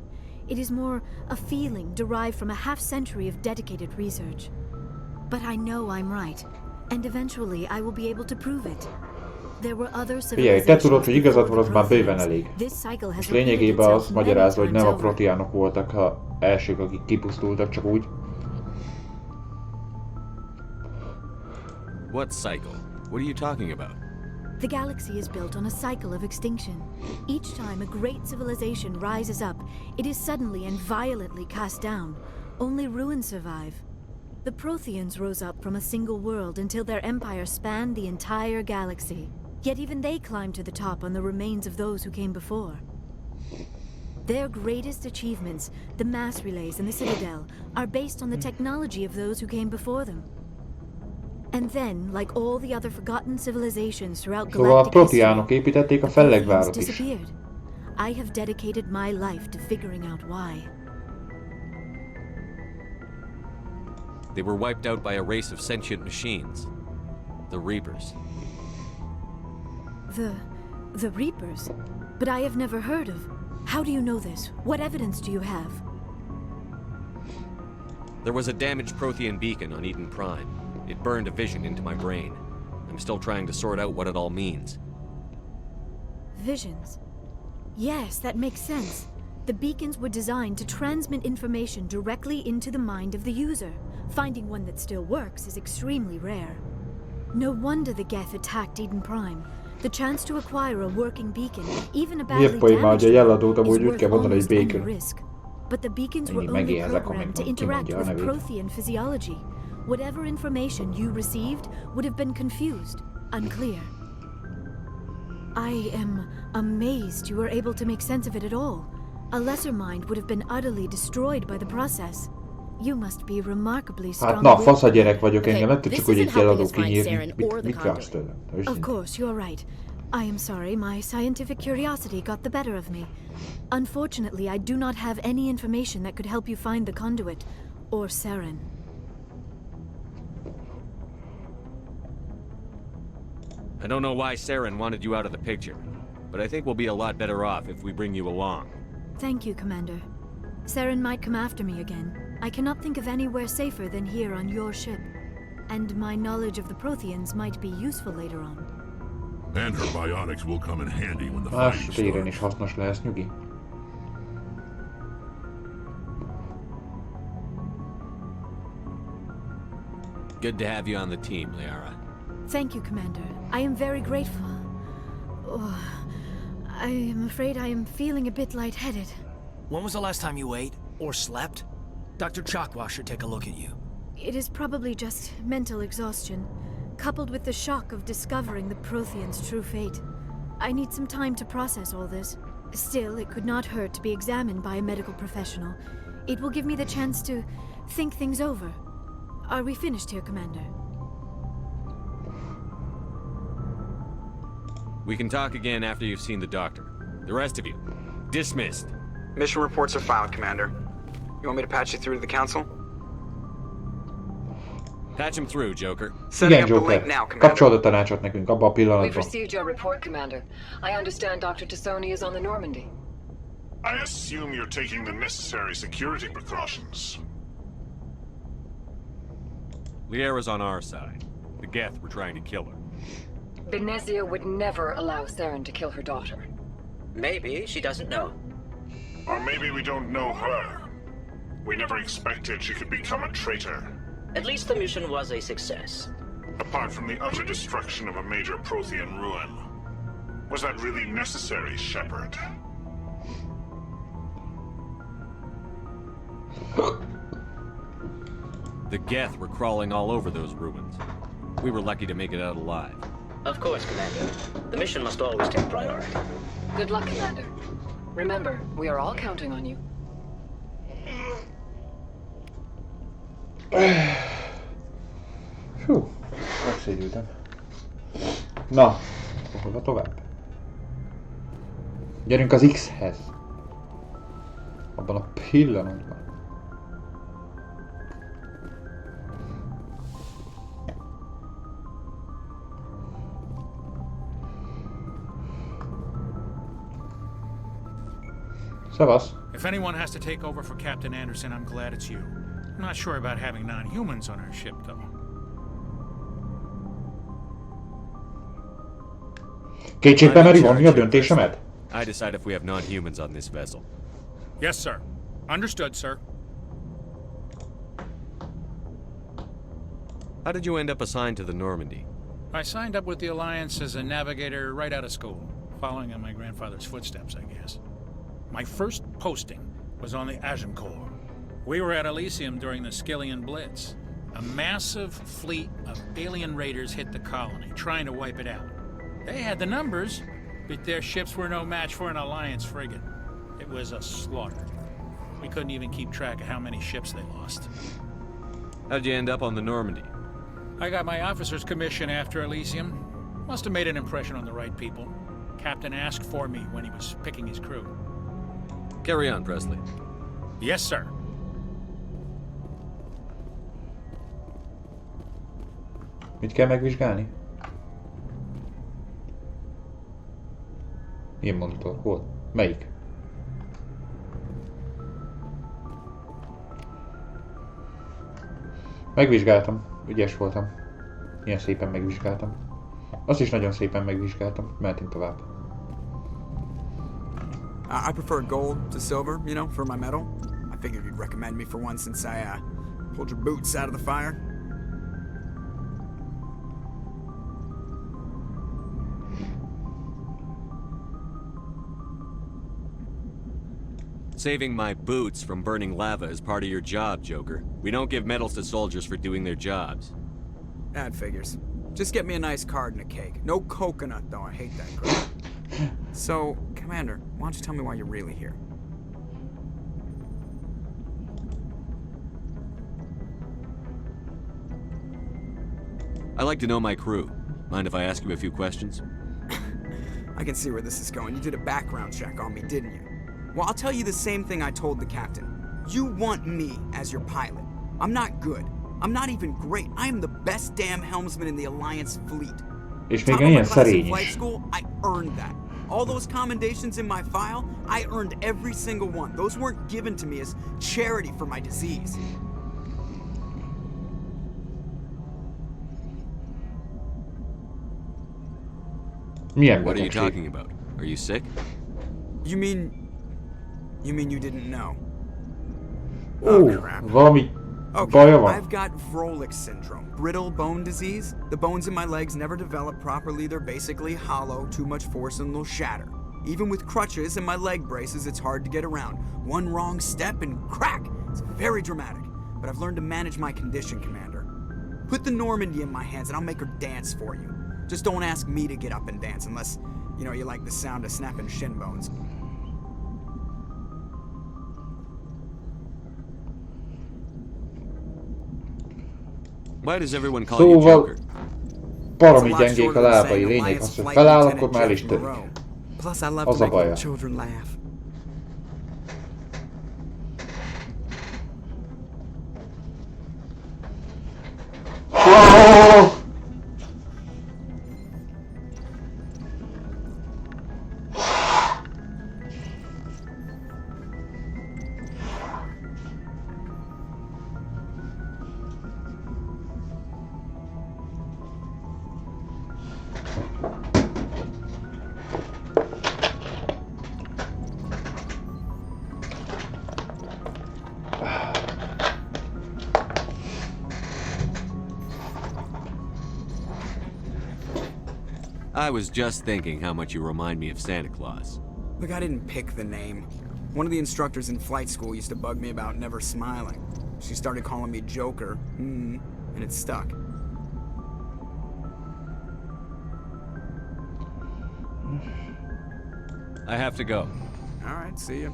It is more a feeling derived from a half-century of dedicated research. But I know I'm right, and eventually I will be able to prove it. Figyelj, te tudod, hogy igazad van, az már bőven elég. Most lényegében azt magyarázza, hogy nem a protiánok voltak a elsők, akik kipusztultak, csak úgy. What cycle? What are you talking about? The galaxy is built on a cycle of extinction. Each time a great civilization rises up, it is suddenly and violently cast down. Only ruins survive. The Protheans rose up from a single world until their empire spanned the entire galaxy. Yet even they climbed to the top on the remains of those who came before. Their greatest achievements, the mass relays and the Citadel, are based on the technology of those who came before them. And then, like all the other forgotten civilizations throughout galactic history, the Protheans disappeared. I have dedicated my life to figuring out why. They were wiped out by a race of sentient machines. The Reapers. The Reapers? But I have never heard of. How do you know this? What evidence do you have? There was a damaged Prothean beacon on Eden Prime. It burned a vision into my brain. I'm still trying to sort out what it all means. Visions? Yes, that makes sense. The beacons were designed to transmit information directly into the mind of the user. Finding one that still works is extremely rare. No wonder the Geth attacked Eden Prime. The chance to acquire a working beacon, even a badly damaged one, is worth almost any risk. But the beacons were only programmed to interact with Prothean physiology. Whatever information you received would have been confused, unclear. I am amazed you were able to make sense of it at all. A lesser mind would have been utterly destroyed by the process. You must be remarkably strong. Hát na, fasz a gyerek vagyok, engem nem tud csak úgy egy eladó kinyírni. Mit vársz tőlem? Of course, you're right. I am sorry, my scientific curiosity got the better of me. Unfortunately, I do not have any information that could help you find the conduit, or Saren. I don't know why Saren wanted you out of the picture, but I think we'll be a lot better off if we bring you along. Thank you, Commander. Saren might come after me again. I cannot think of anywhere safer than here on your ship. And my knowledge of the Protheans might be useful later on. And her biotics will come in handy when the fighting téren is starts. hasznos lesz, nyugi. Good to have you on the team, Liara. Thank you, Commander. I am very grateful. Oh, I am afraid I am feeling a bit lightheaded. When was the last time you ate or slept? Dr. Chakwa should take a look at you. It is probably just mental exhaustion, coupled with the shock of discovering the Protheans' true fate. I need some time to process all this. Still, it could not hurt to be examined by a medical professional. It will give me the chance to think things over. Are we finished here, Commander? We can talk again after you've seen the doctor. The rest of you, dismissed. Mission reports are filed, Commander. You want me to patch you through to the Council? Patch him through, Joker. Setting Igen, up the link Joker. now, Commander. Kapcsolod a tanácsot nekünk abban a We've pillanatban. received your report, Commander. I understand Dr. Tassoni is on the Normandy. I assume you're taking the necessary security precautions. Liara's on our side. The Geth were trying to kill her. Benezia would never allow Saren to kill her daughter. Maybe she doesn't know. Or maybe we don't know her. We never expected she could become a traitor. At least the mission was a success. Apart from the utter destruction of a major Prothean ruin. Was that really necessary, Shepard? The Geth were crawling all over those ruins. We were lucky to make it out alive. Of course, Commander. The mission must always take priority. Good luck, Commander. Remember, we are all counting on you. Hú, megszédültem. Na, hova tovább? Gyerünk az X-hez. Abban a pillanatban. Szevasz. If anyone has to take over for Captain Anderson, I'm glad it's you. I'm not sure about having non-humans on our ship, though. Kétségbe meri vonni a döntésemet? I decide if we have non-humans on this vessel. Yes, sir. Understood, sir. How did you end up assigned to the Normandy? I signed up with the Alliance as a navigator right out of school, following in my grandfather's footsteps, I guess. My first posting was on the Agincourt. We were at Elysium during the Skillian Blitz. A massive fleet of alien raiders hit the colony, trying to wipe it out. They had the numbers, but their ships were no match for an Alliance frigate. It was a slaughter. We couldn't even keep track of how many ships they lost. How'd you end up on the Normandy? I got my officer's commission after Elysium. Must have made an impression on the right people. Captain asked for me when he was picking his crew. Carry on, Presley. Yes, sir. Mit kell megvizsgálni? Milyen monitor? Hol? Melyik? Megvizsgáltam. Ügyes voltam. Milyen szépen megvizsgáltam. Azt is nagyon szépen megvizsgáltam. Mehetünk tovább. I prefer gold to silver, you know, for my medal. I figured you'd recommend me for one since I pulled your boots out of the fire. Saving my boots from burning lava is part of your job, Joker. We don't give medals to soldiers for doing their jobs. That figures. Just get me a nice card and a cake. No coconut, though. I hate that crap. So, Commander, why don't you tell me why you're really here? I like to know my crew. Mind if I ask you a few questions? I can see where this is going. You did a background check on me, didn't you? Well, I'll tell you the same thing I told the captain. You want me as your pilot. I'm not good. I'm not even great. I am the best damn helmsman in the Alliance fleet. És még ilyen szerény flight is. school, I earned that. All those commendations in my file, I earned every single one. Those weren't given to me as charity for my disease. Milyen What are you betegség? talking about? Are you sick? You mean you didn't know? Ó, valami baja van. I've got Vrolik syndrome, brittle bone disease. The bones in my legs never develop properly. They're basically hollow, too much force and they'll shatter. Even with crutches and my leg braces, it's hard to get around. One wrong step and crack! It's very dramatic. But I've learned to manage my condition, Commander. Put the Normandy in my hands and I'll make her dance for you. Just don't ask me to get up and dance unless, you know, you like the sound of snapping shin bones. Why does everyone call you Szóval Joker? baromi gyengék a lábai, lényeg az, hogy feláll, akkor már el is törik. Plus, I love Az to a make baja. little children laugh. I was just thinking how much you remind me of Santa Claus. Look, I didn't pick the name. One of the instructors in flight school used to bug me about never smiling. She started calling me Joker, and it stuck. I have to go. All right, see ya.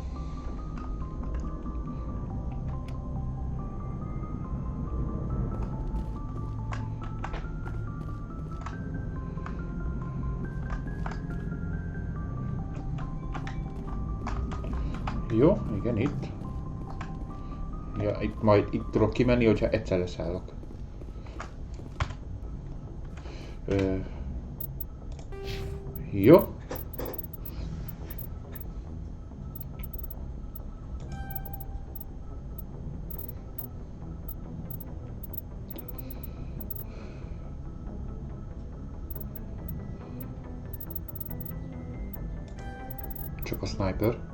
Jó, igen, itt. Ja, itt majd itt tudok kimenni, hogyha egyszerre szállok. Jó. Csak a sniper.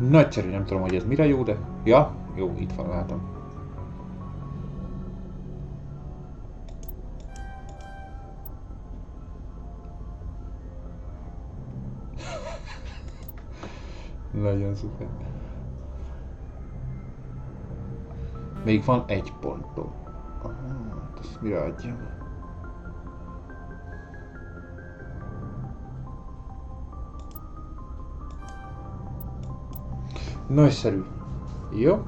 Nagyszerű, nem tudom, hogy ez mire jó, de... Ja, jó, itt van, látom. Nagyon szuper. Még van egy pontom. Hát ezt mire adjam? Nagyszerű. Jó.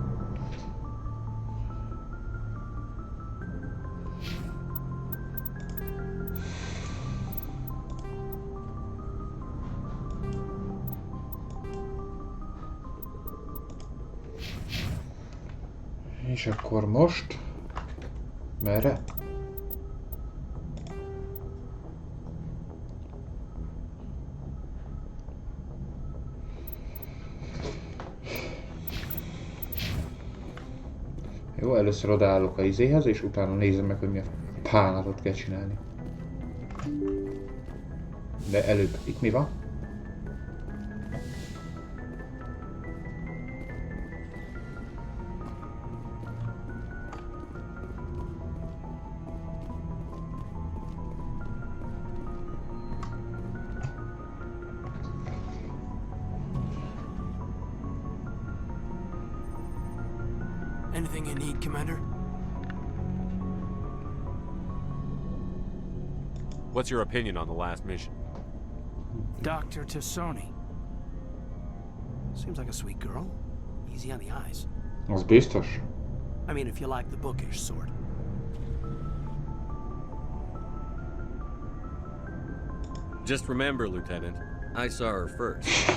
És akkor most... Merre? Jó, először odaállok a izéhez, és utána nézem meg, hogy mi a pánatot kell csinálni. De előbb, itt mi van? Anything you need, Commander? What's your opinion on the last mission? Dr. Tassoni. Seems like a sweet girl. Easy on the eyes. Az biztos. I mean, if you like the bookish sort. Just remember, Lieutenant, I saw her first.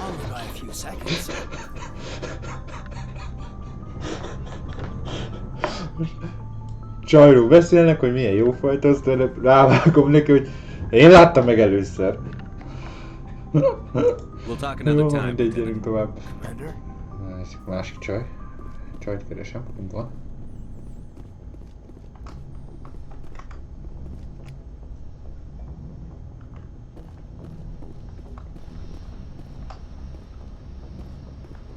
Only by a few seconds. Csajról beszélnek, hogy milyen jó fajta, aztán rávágom neki, hogy én láttam meg először. We'll talk another time. Mindegy, gyerünk tovább. Commander? Ez másik csaj. Csajt keresem, hol van.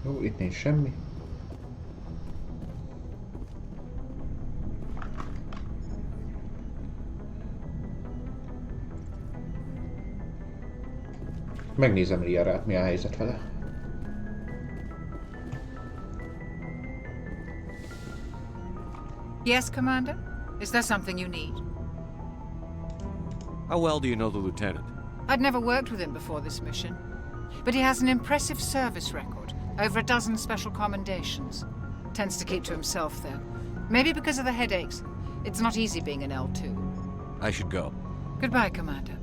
Jó, itt nincs semmi. Megnézem Liarát, mi a helyzet vele. Yes, Commander? Is there something you need? How well do you know the lieutenant? I'd never worked with him before this mission, but he has an impressive service record, over a dozen special commendations. Tends to keep to himself, though. Maybe because of the headaches. It's not easy being an L2. I should go. Goodbye, Commander.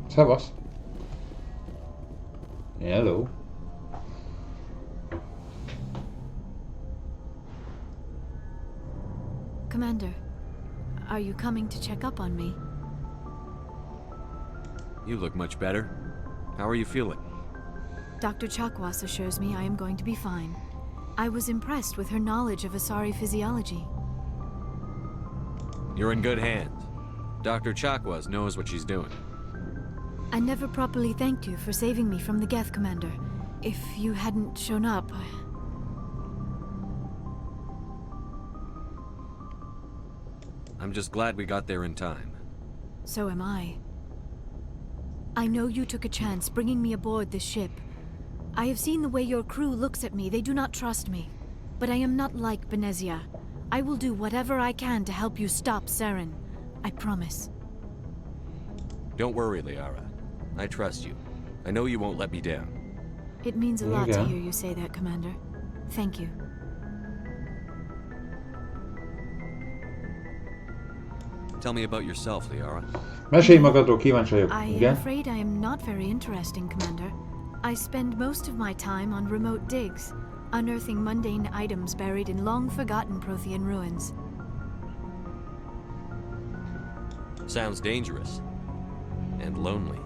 Szevasz. Hello. Commander, are you coming to check up on me? You look much better. How are you feeling? Dr. Chakwas assures me I am going to be fine. I was impressed with her knowledge of Asari physiology. You're in good hands. Dr. Chakwas knows what she's doing. I never properly thanked you for saving me from the Geth, Commander. If you hadn't shown up, I'm just glad we got there in time. So am I. I know you took a chance bringing me aboard this ship. I have seen the way your crew looks at me. They do not trust me. But I am not like Benezia. I will do whatever I can to help you stop Saren. I promise. Don't worry, Liara. I trust you. I know you won't let me down. It means a lot to hear you say that, Commander. Thank you. Tell me about yourself, Liara. Mesélj magadról, kíváncsi vagyok. I am afraid I am not very interesting, Commander. I spend most of my time on remote digs, unearthing mundane items buried in long-forgotten Prothean ruins. Sounds dangerous. And lonely.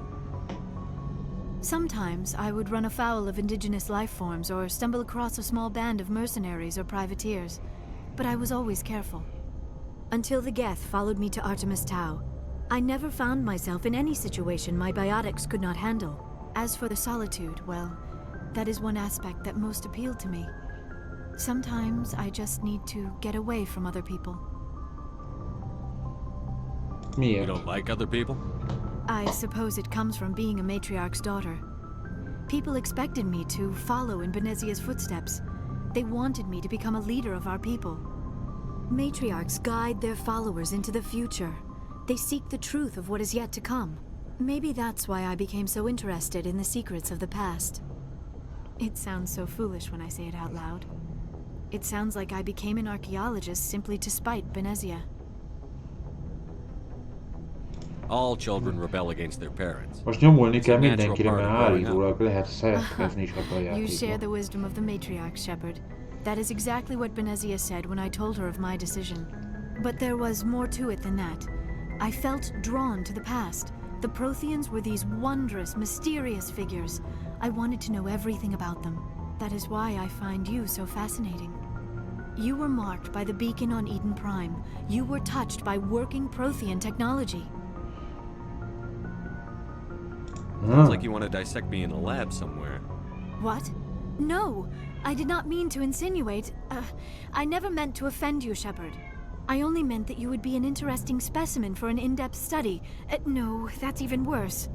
Sometimes I would run afoul of indigenous life forms or stumble across a small band of mercenaries or privateers, but I was always careful. Until the Geth followed me to Artemis Tau, I never found myself in any situation my biotics could not handle. As for the solitude, well, that is one aspect that most appealed to me. Sometimes I just need to get away from other people. You don't like other people? I suppose it comes from being a matriarch's daughter. People expected me to follow in Benezia's footsteps. They wanted me to become a leader of our people. Matriarchs guide their followers into the future. They seek the truth of what is yet to come. Maybe that's why I became so interested in the secrets of the past. It sounds so foolish when I say it out loud. It sounds like I became an archaeologist simply to spite Benezia. All children rebel against their parents. Most nyomulni kell mindenkire, mert állítólag lehet szeretkezni is ebben a játékban. You share the wisdom of the matriarch, Shepard. That is exactly what Benezia said when I told her of my decision. But there was more to it than that. I felt drawn to the past. The Protheans were these wondrous, mysterious figures. I wanted to know everything about them. That is why I find you so fascinating. You were marked by the beacon on Eden Prime. You were touched by working Prothean technology. Sounds like you want to dissect me in a lab somewhere. What? No! I did not mean to insinuate. I never meant to offend you, Shepard. I only meant that you would be an interesting specimen for an in-depth study. No, that's even worse.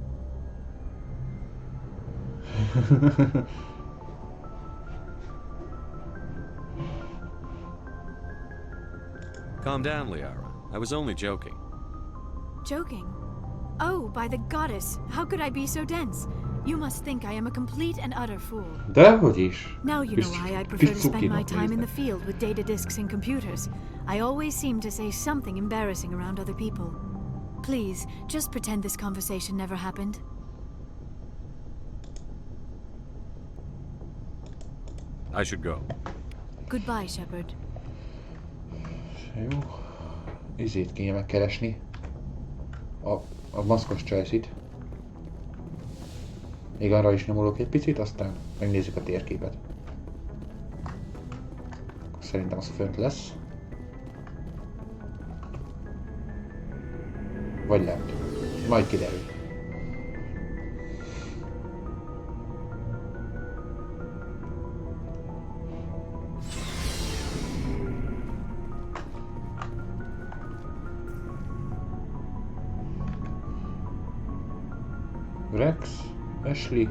Calm down, Liara. I was only joking. Joking? Oh, by the goddess, how could I be so dense? You must think I am a complete and utter fool. Dehogy is. Now you know why I prefer to spend my time in the field with data disks and computers. I always seem to say something embarrassing around other people. Please, just pretend this conversation never happened. I should go. Goodbye, Shepard. Jó. Izét kéne megkeresni. A maszkos csajszit. Még arra is nyomulok egy picit, aztán megnézzük a térképet. Szerintem az fönt lesz. Vagy lent. Majd kiderül. Rex, Ashley,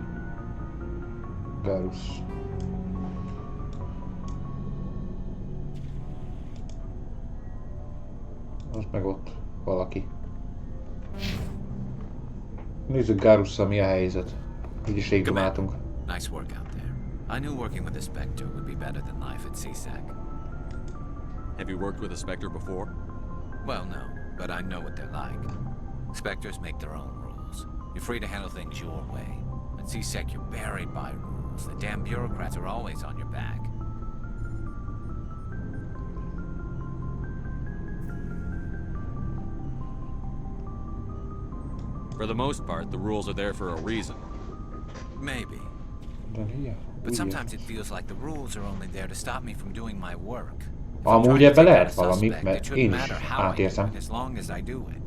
Garus. Az meg ott valaki. Nézzük Garusszal mi a helyzet. Úgyis rég dumáltunk. Nice work out there. I knew working with a Spectre would be better than life at CSAC. Have you worked with a Spectre before? Well, no, but I know what they're like. Spectres make their own rules. You're free to handle things your way. At CSEC, you're buried by rules. The damn bureaucrats are always on your back. For the most part, the rules are there for a reason. Maybe. But sometimes it feels like the rules are only there to stop me from doing my work. Amúgy ebbe lehet valamit, mert én is átérzem. As long as I do it.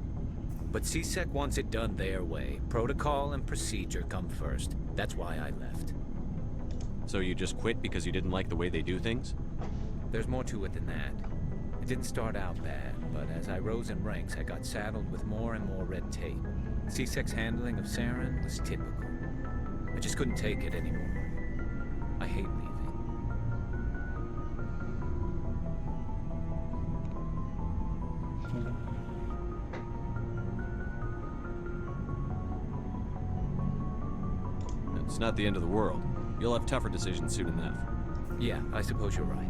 But CSEC wants it done their way. Protocol and procedure come first. That's why I left. So you just quit because you didn't like the way they do things? There's more to it than that. It didn't start out bad, but as I rose in ranks, I got saddled with more and more red tape. CSEC's handling of Saren was typical. I just couldn't take it anymore. I hate leaving. It's not the end of the world. You'll have tougher decisions soon enough. Yeah, I suppose you're right.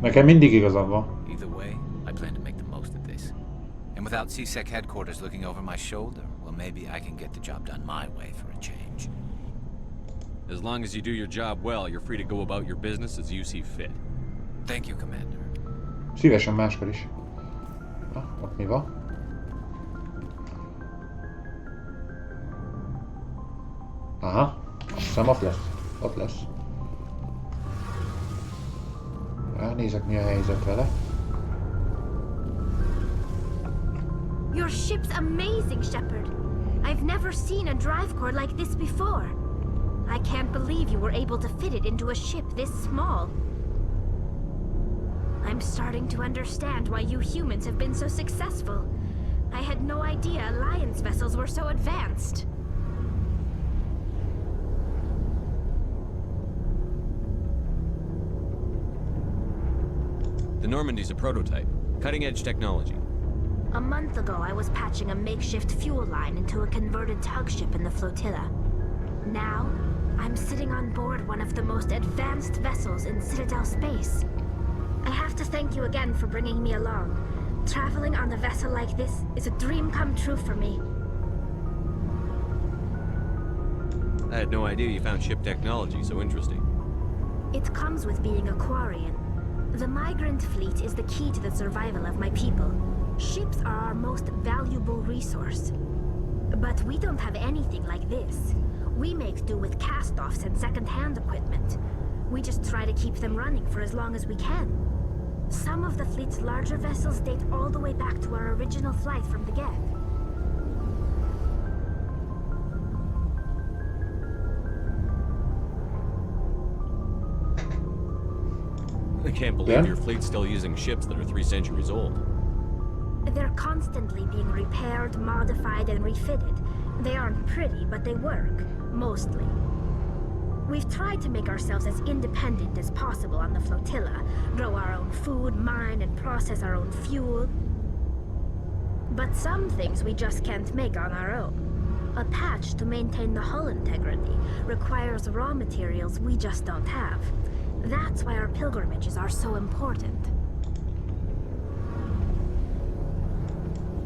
Nekem mindig igazam van. Either way, I plan to make the most of this. And without CSEC headquarters looking over my shoulder, well, maybe I can get the job done my way for a change. As long as you do your job well, you're free to go about your business as you see fit. Thank you, Commander. Szívesen máskor is. Ott mi van? Aha, azt hiszem ott lesz. Ott lesz. Ránézek, mi a helyzet vele. Your ship's amazing, Shepard. I've never seen a drive core like this before. I can't believe you were able to fit it into a ship this small. I'm starting to understand why you humans have been so successful. I had no idea Alliance vessels were so advanced. The Normandy's a prototype. Cutting-edge technology. A month ago, I was patching a makeshift fuel line into a converted tug ship in the flotilla. Now, I'm sitting on board one of the most advanced vessels in Citadel space. I have to thank you again for bringing me along. Traveling on a vessel like this is a dream come true for me. I had no idea you found ship technology so interesting. It comes with being a Quarian. The migrant fleet is the key to the survival of my people. Ships are our most valuable resource. But we don't have anything like this. We make do with cast-offs and second-hand equipment. We just try to keep them running for as long as we can. Some of the fleet's larger vessels date all the way back to our original flight from the Geth. I can't believe your fleet's still using ships that are 3 centuries old. They're constantly being repaired, modified, and refitted. They aren't pretty, but they work. Mostly. We've tried to make ourselves as independent as possible on the flotilla, grow our own food, mine, and process our own fuel. But some things we just can't make on our own. A patch to maintain the hull integrity requires raw materials we just don't have. That's why our pilgrimages are so important.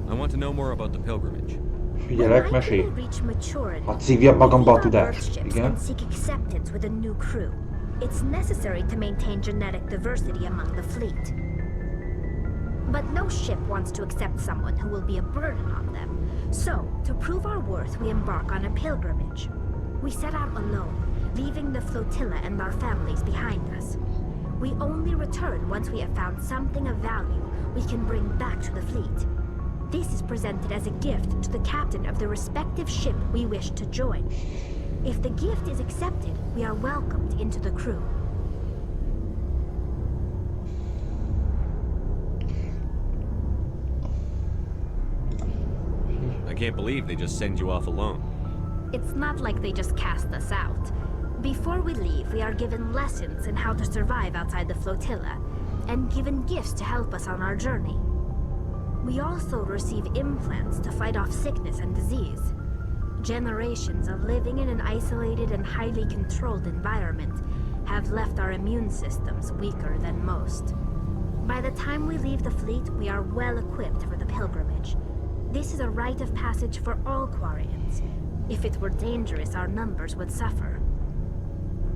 I want to know more about the pilgrimage. Figyelek, mesélj! Hadd szívjam magamba a tudást. Igen? And seek acceptance with a new crew. It's necessary to maintain genetic diversity among the fleet. But no ship wants to accept someone who will be a burden on them. So, to prove our worth, we embark on a pilgrimage. We set out alone, leaving the flotilla and our families behind us. We only return once we have found something of value we can bring back to the fleet. This is presented as a gift to the captain of the respective ship we wish to join. If the gift is accepted, we are welcomed into the crew. I can't believe they just send you off alone. It's not like they just cast us out. Before we leave, we are given lessons in how to survive outside the flotilla, and given gifts to help us on our journey. We also receive implants to fight off sickness and disease. Generations of living in an isolated and highly controlled environment have left our immune systems weaker than most. By the time we leave the fleet, we are well equipped for the pilgrimage. This is a rite of passage for all Quarians. If it were dangerous, our numbers would suffer.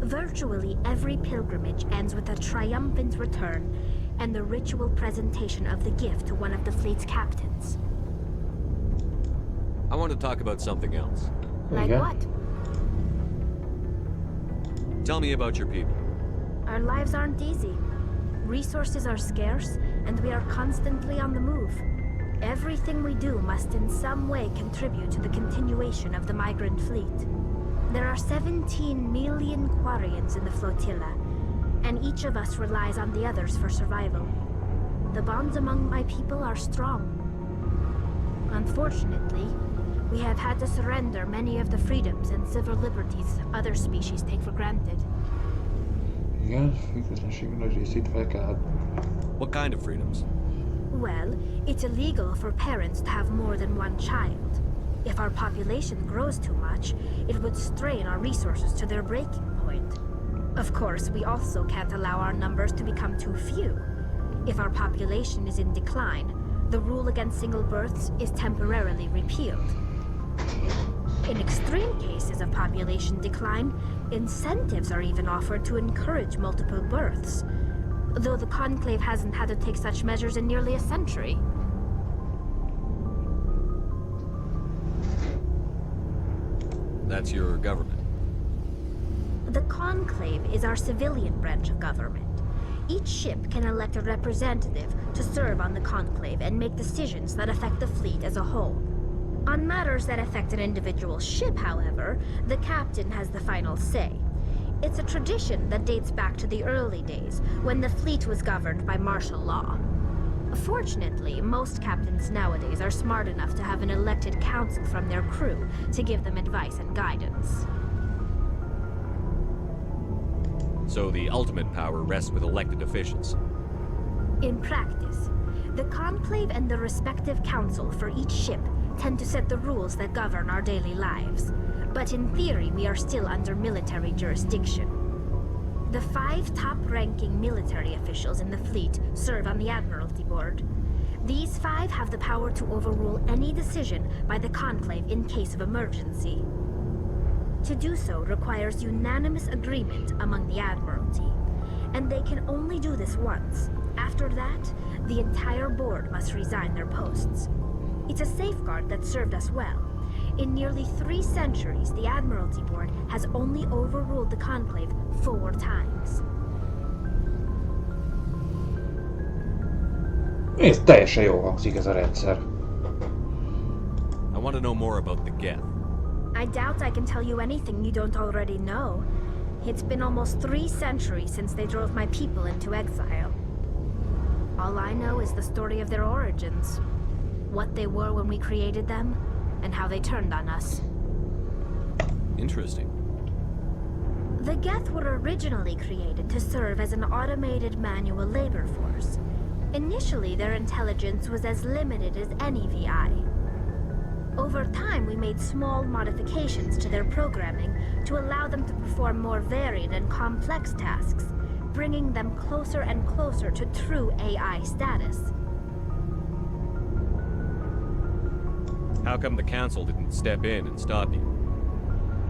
Virtually every pilgrimage ends with a triumphant return and the ritual presentation of the gift to one of the fleet's captains. I want to talk about something else. Like what? Tell me about your people. Our lives aren't easy. Resources are scarce, and we are constantly on the move. Everything we do must in some way contribute to the continuation of the migrant fleet. There are 17 million Quarians in the flotilla, and each of us relies on the others for survival. The bonds among my people are strong. Unfortunately, we have had to surrender many of the freedoms and civil liberties other species take for granted. What kind of freedoms? Well, it's illegal for parents to have more than one child. If our population grows too much, it would strain our resources to their breaking point. Of course, we also can't allow our numbers to become too few. If our population is in decline, the rule against single births is temporarily repealed. In extreme cases of population decline, incentives are even offered to encourage multiple births, though the Conclave hasn't had to take such measures in nearly a century. That's your government. The Conclave is our civilian branch of government. Each ship can elect a representative to serve on the Conclave and make decisions that affect the fleet as a whole. On matters that affect an individual ship, however, the captain has the final say. It's a tradition that dates back to the early days, when the fleet was governed by martial law. Fortunately, most captains nowadays are smart enough to have an elected council from their crew to give them advice and guidance. So the ultimate power rests with elected officials. In practice, the Conclave and the respective council for each ship tend to set the rules that govern our daily lives. But in theory, we are still under military jurisdiction. The 5 top-ranking military officials in the fleet serve on the Admiralty Board. These 5 have the power to overrule any decision by the Conclave in case of emergency. To do so requires unanimous agreement among the Admiralty, and they can only do this once. After that, the entire board must resign their posts. It's a safeguard that served us well. In nearly 3 centuries, the Admiralty Board has only overruled the Conclave 4 times. Ez teljesen jól hangzik ez a rendszer. I want to know more about the Geth. I doubt I can tell you anything you don't already know. It's been almost 3 centuries since they drove my people into exile. All I know is the story of their origins. What they were when we created them, and how they turned on us. Interesting. The Geth were originally created to serve as an automated manual labor force. Initially, their intelligence was as limited as any VI. Over time, we made small modifications to their programming to allow them to perform more varied and complex tasks, bringing them closer and closer to true AI status. How come the council didn't step in and stop you?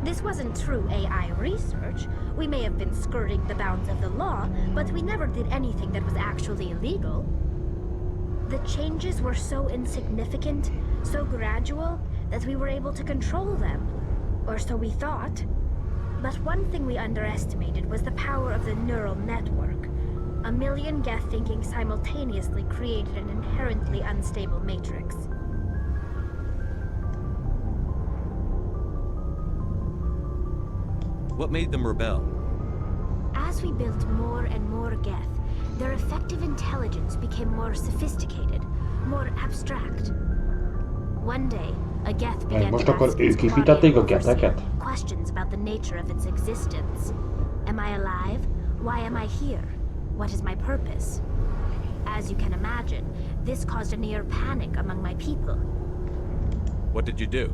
This wasn't true AI research. We may have been skirting the bounds of the law, but we never did anything that was actually illegal. The changes were so insignificant, so gradual, that we were able to control them. Or so we thought. But one thing we underestimated was the power of the neural network. A million Geth thinking simultaneously created an inherently unstable matrix. What made them rebel? As we built more and more Geth, their effective intelligence became more sophisticated, more abstract. One day, a Geth began to ask its Quarian overseer questions about the nature of its existence. Am I alive? Why am I here? What is my purpose? As you can imagine, this caused a near panic among my people. What did you do?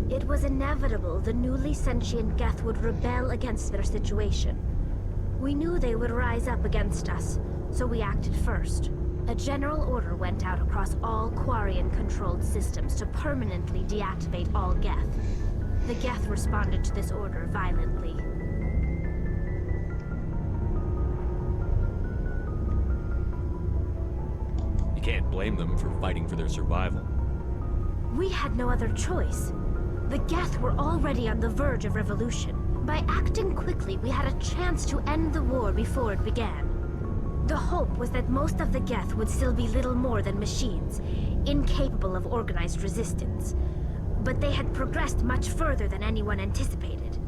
It was inevitable the newly sentient Geth would rebel against their situation. We knew they would rise up against us, so we acted first. A general order went out across all Quarian-controlled systems to permanently deactivate all Geth. The Geth responded to this order violently. You can't blame them for fighting for their survival. We had no other choice. The Geth were already on the verge of revolution, By acting quickly, we had a chance to end the war before it began. The hope was that most of the Geth would still be little more than machines, incapable of organized resistance. But they had progressed much further than anyone anticipated.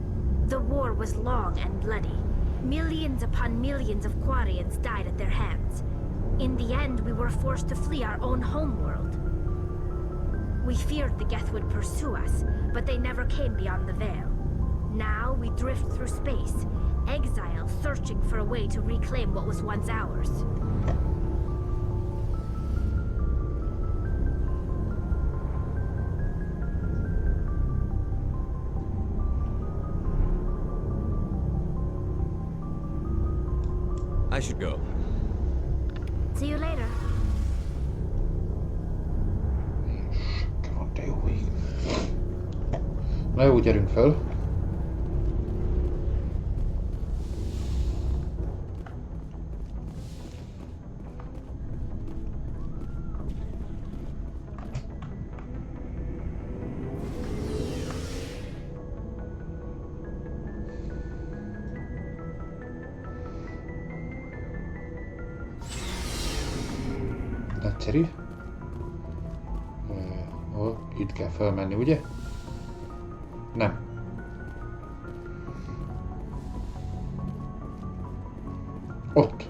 The war was long and bloody. Millions upon millions of Quarians died at their hands. In the end, we were forced to flee our own homeworld. We feared the Geth would pursue us, but they never came beyond the Veil. Now we drift through space, exile searching for a way to reclaim what was once ours. I should go. See you later. De jó ég. Na jó, gyerünk fel. Nagyszerű. Itt kell felmenni, ugye? Nem. Ott.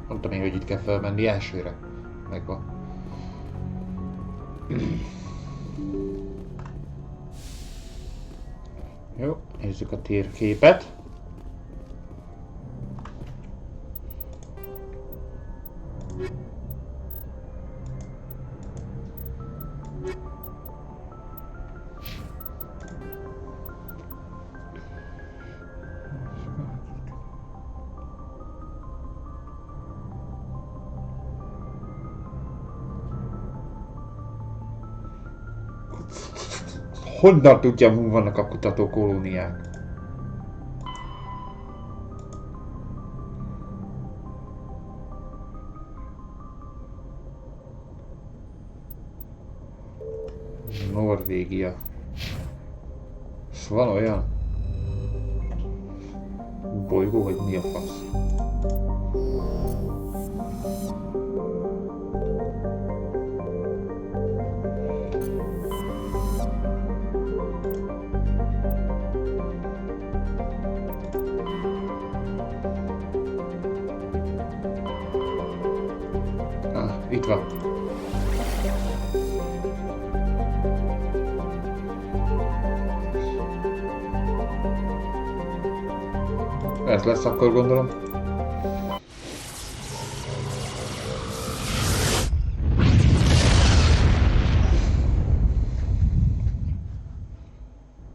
Mondtam én, hogy itt kell felmenni elsőre. Megvan. Jó, nézzük a térképet. Honnan tudjam, hol vannak a kutató kolóniák? Norvégia. És van olyan bolygó, hogy mi a fasz? Itt van. Ez lesz akkor, gondolom.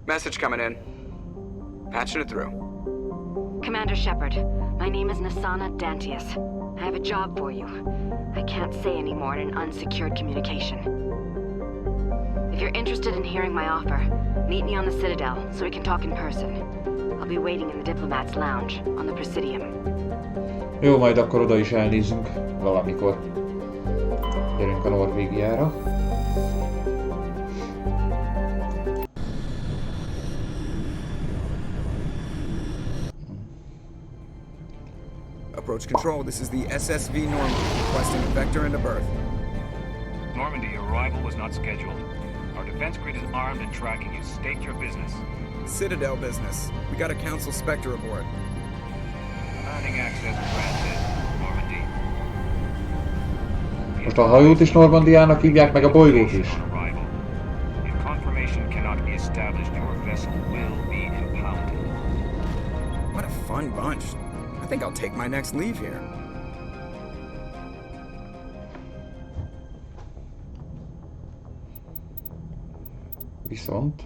Message coming in. Patching it through. Commander Shepard, my name is Nasana Dantius. I have a job for you. I can't say any more in an unsecured communication. If you're interested in hearing my offer, meet me on the Citadel so we can talk in person. I'll be waiting in the Diplomat's Lounge on the Presidium. Jó, majd akkor oda is elnézünk valamikor. Gyerünk a Norvégiára. Approach control, this is the SSV Normandy, requesting a vector into berth. Normandy, your arrival was not scheduled. Our defense grid is armed and tracking you. State your business. Citadel business. We got a Council Spectre aboard. Landing access granted, Normandy. Most a hajót is Normandiának hívják, meg a bolygót is. If confirmation cannot be established, your vessel will be impounded. What a fun bunch. I think I'll take my next leave here. Viszont...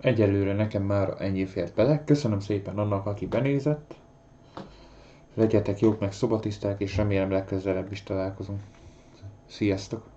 Egyelőre nekem már ennyi fért bele. Köszönöm szépen annak, aki benézett. Legyetek jók meg szobatiszták, és remélem legközelebb is találkozunk. Sziasztok!